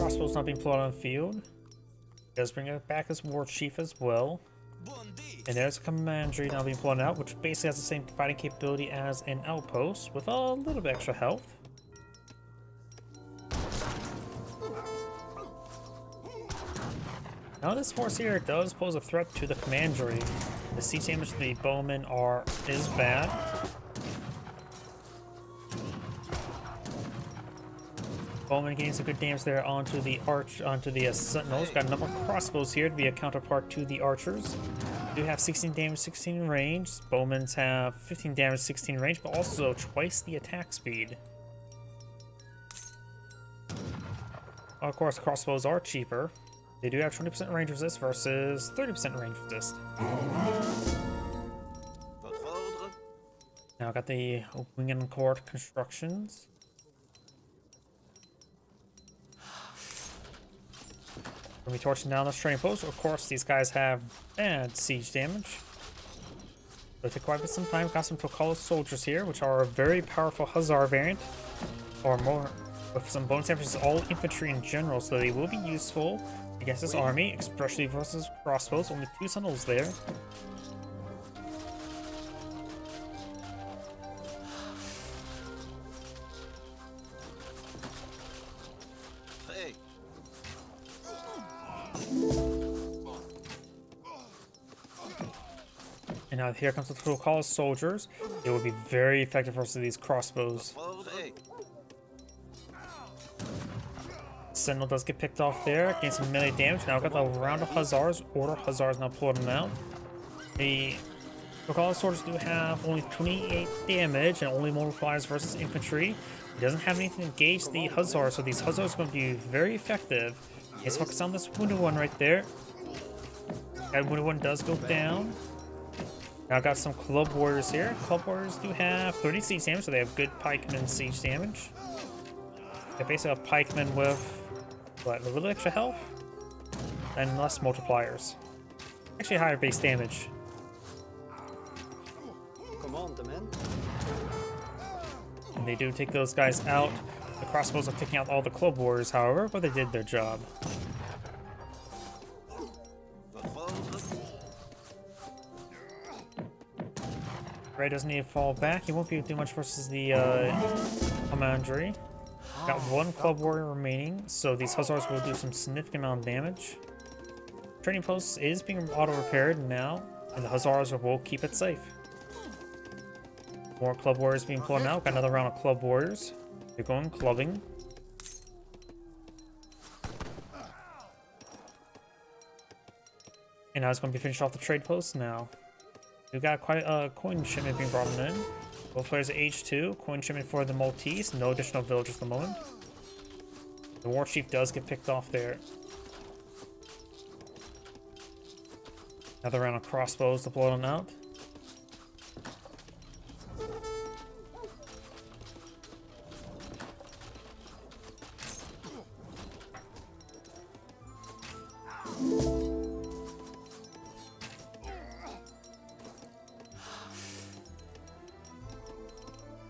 crossbows not being plotted on the field. Does bring it back as war chief as well. And there's a commandery now being plotted out, which basically has the same fighting capability as an outpost with a little bit extra health. Now this force here does pose a threat to the commandery. The siege damage to the bowmen is bad. Bowman getting some good damage there onto the sentinels. Got a number of crossbows here to be a counterpart to the archers. Do have 16 damage, 16 range. Bowmans have 15 damage, 16 range, but also twice the attack speed. Of course, crossbows are cheaper. They do have 20% range resist versus 30% range resist. Now I got the wing and court constructions. We'll be torching down this training post. Of course, these guys have bad siege damage. It'll take quite a bit some time. Got some Tokala soldiers here, which are a very powerful Hussar variant, or more, with some bonus damage to all infantry in general, so they will be useful against this army, especially versus crossbows. Only 2 sentinels there. And now here comes the Tokala soldiers. It will be very effective versus these crossbows. Sentinel does get picked off there, gains some melee damage. Now we've got the round of Hussars. Order Hussars now plotting out. The Tokala soldiers do have only 28 damage and only multiplies versus infantry. It doesn't have anything to engage the Hussars, so these Hussars are going to be very effective. Let's focus on this wounded one right there. That wounded one does go down. Now I've got some club warriors here. Club warriors do have 30 siege damage, so they have good pikemen siege damage. They're basically a pikeman with what, a little extra health and less multipliers. Actually higher base damage. Come on, the men. And they do take those guys out. The crossbows are taking out all the club warriors, however, but they did their job. Ray doesn't need to fall back. He won't be able to do much versus the commandery. Got 1 club warrior remaining, so these Hussars will do some significant amount of damage. Training post is being auto-repaired now, and the Hussars will keep it safe. More club warriors being pulled out. Got another round of club warriors. They're going clubbing. And now it's going to be finished off the trade post now. We've got quite a coin shipment being brought in. Both players at H2. Coin shipment for the Maltese. No additional villagers at the moment. The war chief does get picked off there. Another round of crossbows to blow them out.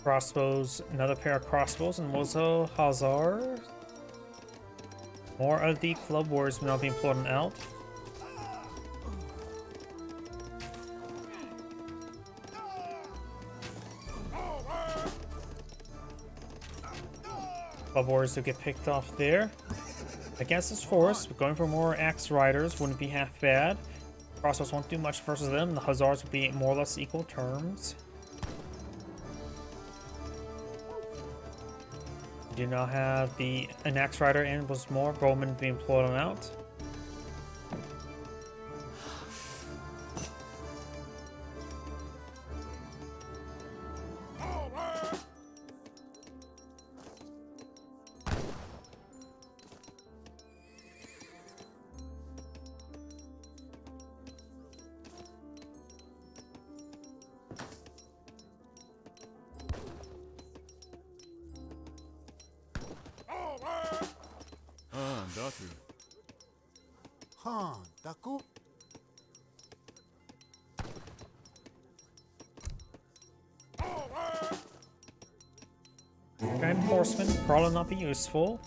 Crossbows, another pair of crossbows, and Mozo Hussar. More of the club warriors now being plotted out. Club warriors do get picked off there. Against this force, going for more axe riders wouldn't be half bad. Crossbows won't do much versus them. The Hussars will be more or less equal terms. Do now have an axe rider and was more bowmen being plotted out. Daku. And horsemen probably not be useful.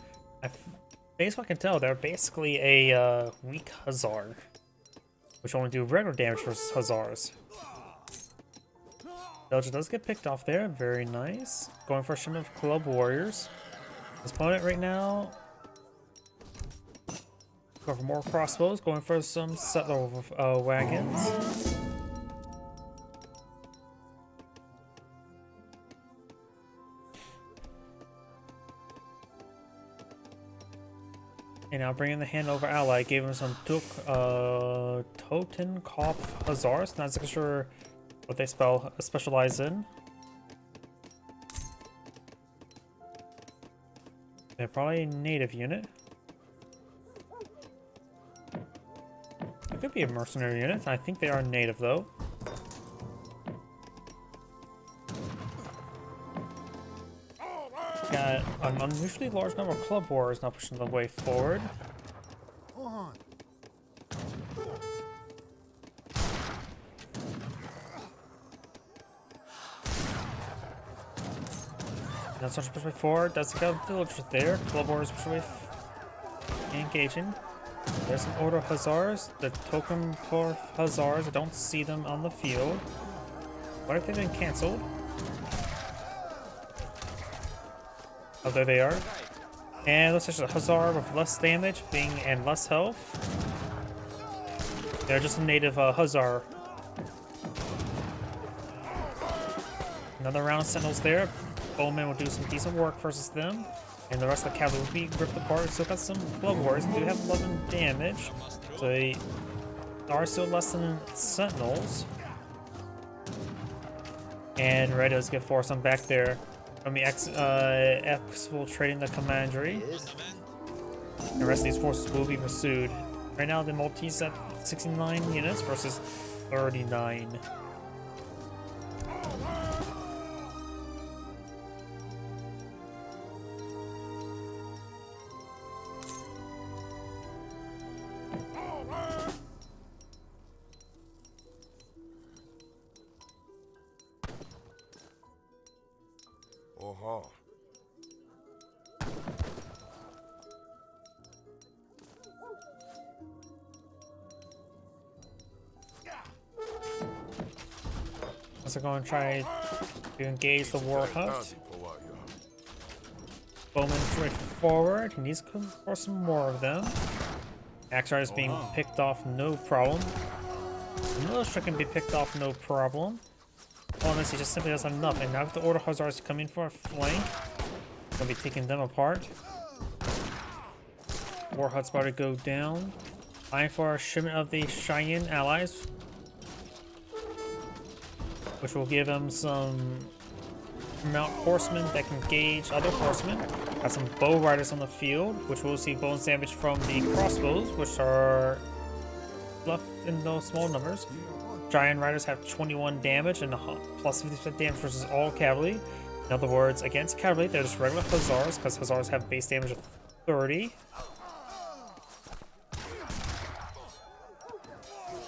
based on what I can tell, they're basically a weak Hussar, which only do regular damage versus Hussars. Belgium does get picked off there. Very nice. Going for a shipment of Club Warriors. His opponent right now. Going for more crossbows. Going for some settler wagons. And now bringing the Hanover ally. Gave him some Totenkopf Hussars. Not exactly sure what they specialize in. They're probably a native unit. It could be a mercenary unit. I think they are native though. Got an unusually large number of club warriors now pushing the way forward. Hohan. Now starts to push way forward. Does got a village there. Club warriors push away, engaging. There's some Order Hussars. The token for Hussars. I don't see them on the field. What if they've been cancelled? Oh, there they are. And looks like a Hussar with less damage and less health. They're just a native Hussar. Another round of Sentinels there. Bowman will do some decent work versus them. And the rest of the cavalry will be ripped apart. Still got some Club Warriors. They do have 11 damage. So they are still less than Sentinels. And Red does get forced on back there. From the exfiltrating the commandery. The rest of these forces will be pursued. Right now, the Maltese at 69 units versus 39. Oh, So they're going to try to engage the war hut. Bowman straight forward. He needs to come for some more of them. Axar is being picked off, no problem. The militia can be picked off, no problem. Unless he just simply doesn't have enough. And now with the Order Hussars coming for a flank, gonna be taking them apart. War hut's about to go down. Eyeing for a shipment of the Cheyenne allies, which will give them some mount horsemen that can engage other horsemen. Got some bow riders on the field, which will see bonus damage from the crossbows, which are left in those small numbers. Giant riders have 21 damage and plus 50% damage versus all cavalry. In other words, against cavalry, they're just regular Hussars, because Hussars have base damage of 30.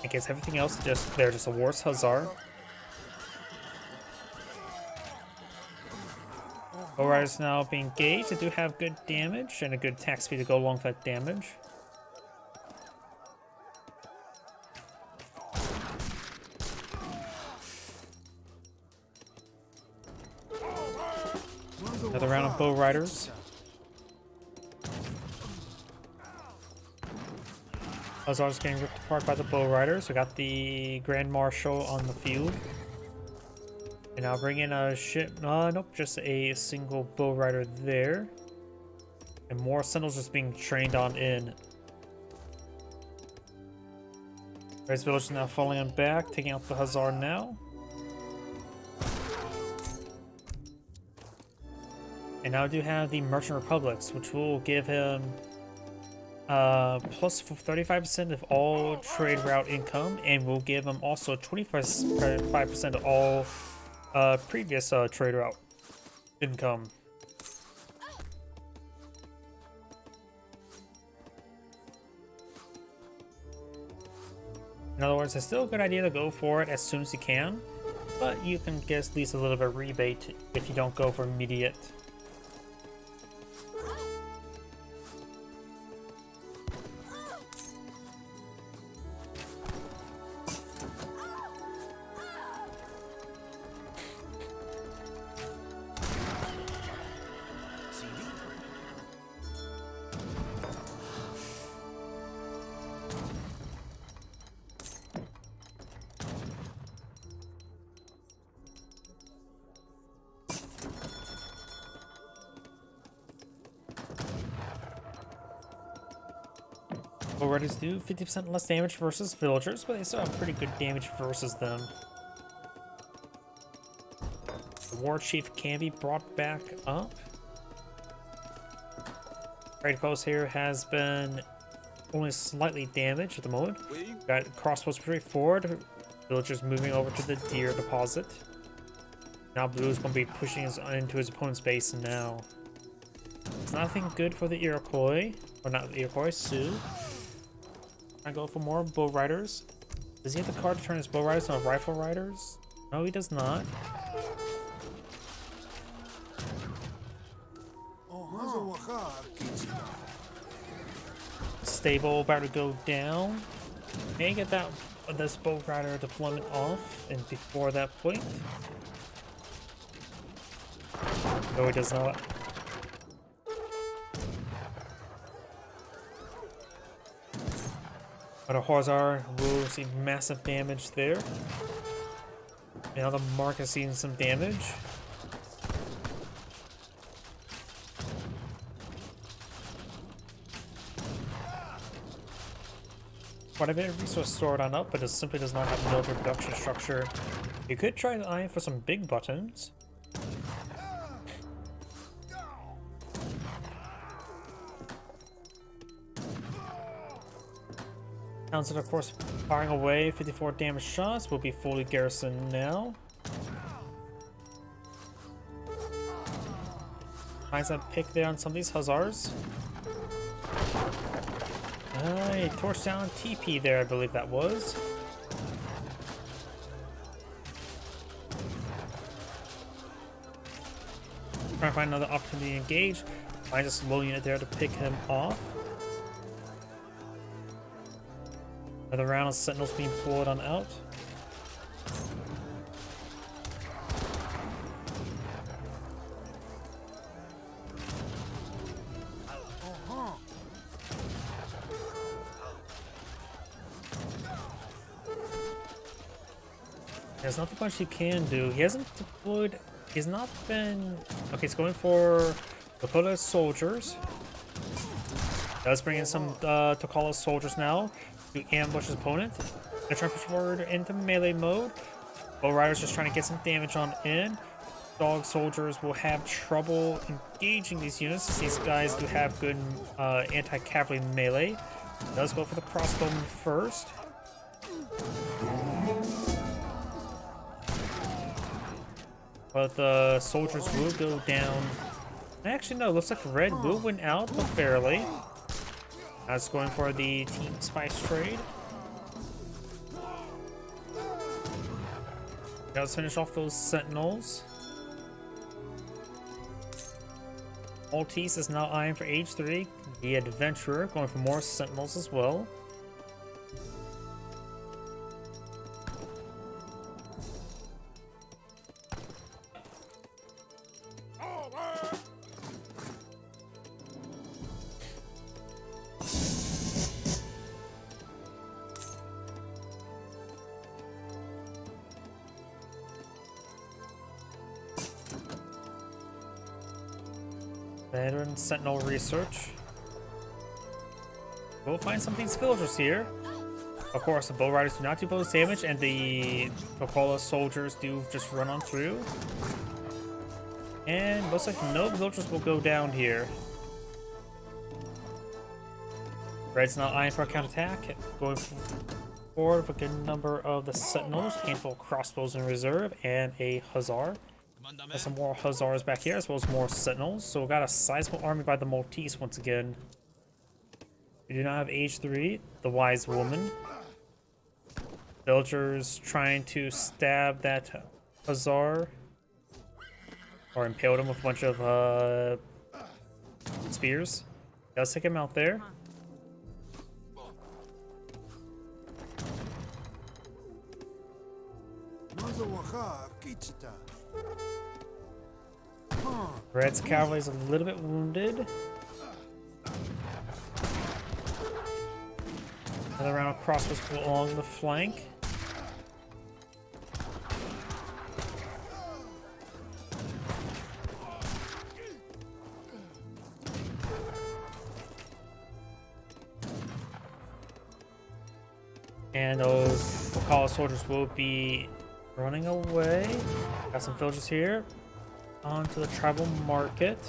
Against everything else, they're just a worse Hussar. Bow riders now being engaged. They do have good damage and a good attack speed to go along with that damage. Another round of bow riders. Hussars getting ripped apart by the bow riders. We got the Grand Marshal on the field. And I'll bring in a ship. Nope, just a single bow rider there. And more Sentinels just being trained on in. Red's village is now falling on back, taking out the Hussar now. And now I do have the Merchant Republics, which will give him plus 35% of all trade route income, and will give him also 25% of all previous trade route income. In other words, it's still a good idea to go for it as soon as you can, but you can get at least a little bit of rebate if you don't go for immediate. Bull Riders do 50% less damage versus villagers, but they still have pretty good damage versus them. The War Chief can be brought back up. Trade post here has been only slightly damaged at the moment. Got crossbows pretty forward. Villagers moving over to the deer deposit. Now Blue is going to be pushing into his opponent's base now. It's nothing good for the Iroquois. Or not the Iroquois, Sioux. Trying to go for more bow riders. Does he have the card to turn his bow riders into rifle riders? No, he does not. Stable about to go down. May get this bow rider deployment off, and before that point. No, he does not. But a Horzar will receive massive damage there. Now the Mark has seen some damage. Quite a bit of resource stored on up, but it simply does not have military production structure. You could try to eye for some big buttons. Townsend, of course, firing away. 54 damage shots will be fully garrisoned now. Finds that pick there on some of these Hussars. He torched down TP there, I believe that was. Trying to find another opportunity to engage. Finds a slow unit there to pick him off. Another round of Sentinels being pulled on out. There's not much he can do. He hasn't deployed. He's not been. Okay, he's going for Dakota soldiers. Does bring in some Takala soldiers now to ambush his opponent. They're trying to push forward into melee mode. Bow Riders just trying to get some damage on in. Dog soldiers will have trouble engaging these units. These guys do have good anti-cavalry melee. Does go for the crossbowman first. But the soldiers will go down. Actually, no, looks like red will win out, but barely. That's going for the team spice trade. Now let's finish off those sentinels. Maltese is now eyeing for age 3. The adventurer going for more sentinels as well. Veteran Sentinel research. We'll find some of these villagers here. Of course, the bow riders do not do bonus damage, and the Tokola soldiers do just run on through. And looks like no villagers will go down here. Red's not eyeing for a counterattack. Going forward with a good number of the sentinels, handful of crossbows in reserve, and a hussar. There's some more hussars back here, as well as more sentinels. So we got a sizable army by the Maltese once again. We do not have age 3, the wise woman. Villagers trying to stab that hussar, or impaled him with a bunch of spears. Does take him out there. Red's cavalry is a little bit wounded. Another round of crossbows along the flank. And those Wakala soldiers will be running away. Got some villagers here. On to the tribal market.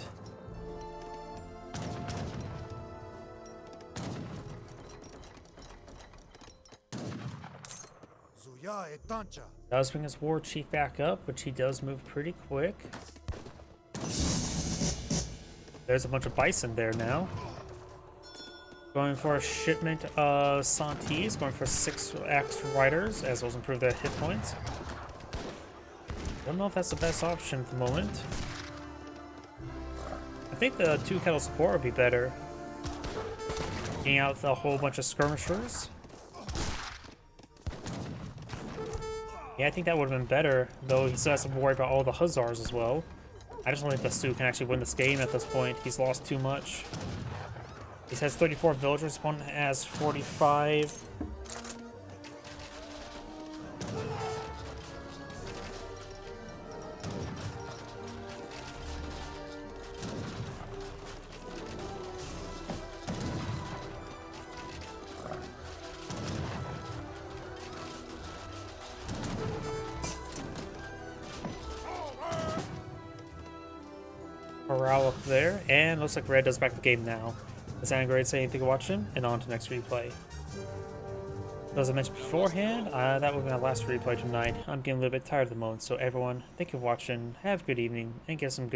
Zuya e Tancha. Does bring his war chief back up, which he does move pretty quick. There's a bunch of bison there now. Going for a shipment of Santis, going for 6 axe riders, as well as improve their hit points. Don't know if that's the best option at the moment. I think the 2 kettle support would be better. Taking out a whole bunch of skirmishers. Yeah, I think that would have been better, though he still has to worry about all the hussars as well. I just don't think the Sioux can actually win this game at this point. He's lost too much. He has 34 villagers, opponent has 45. Morale up there, and looks like Red does back the game now. Does anyone great say anything to watching? And on to next replay. So as I mentioned beforehand, that will be my last replay tonight. I'm getting a little bit tired at the moment, so everyone, thank you for watching, have a good evening, and get some good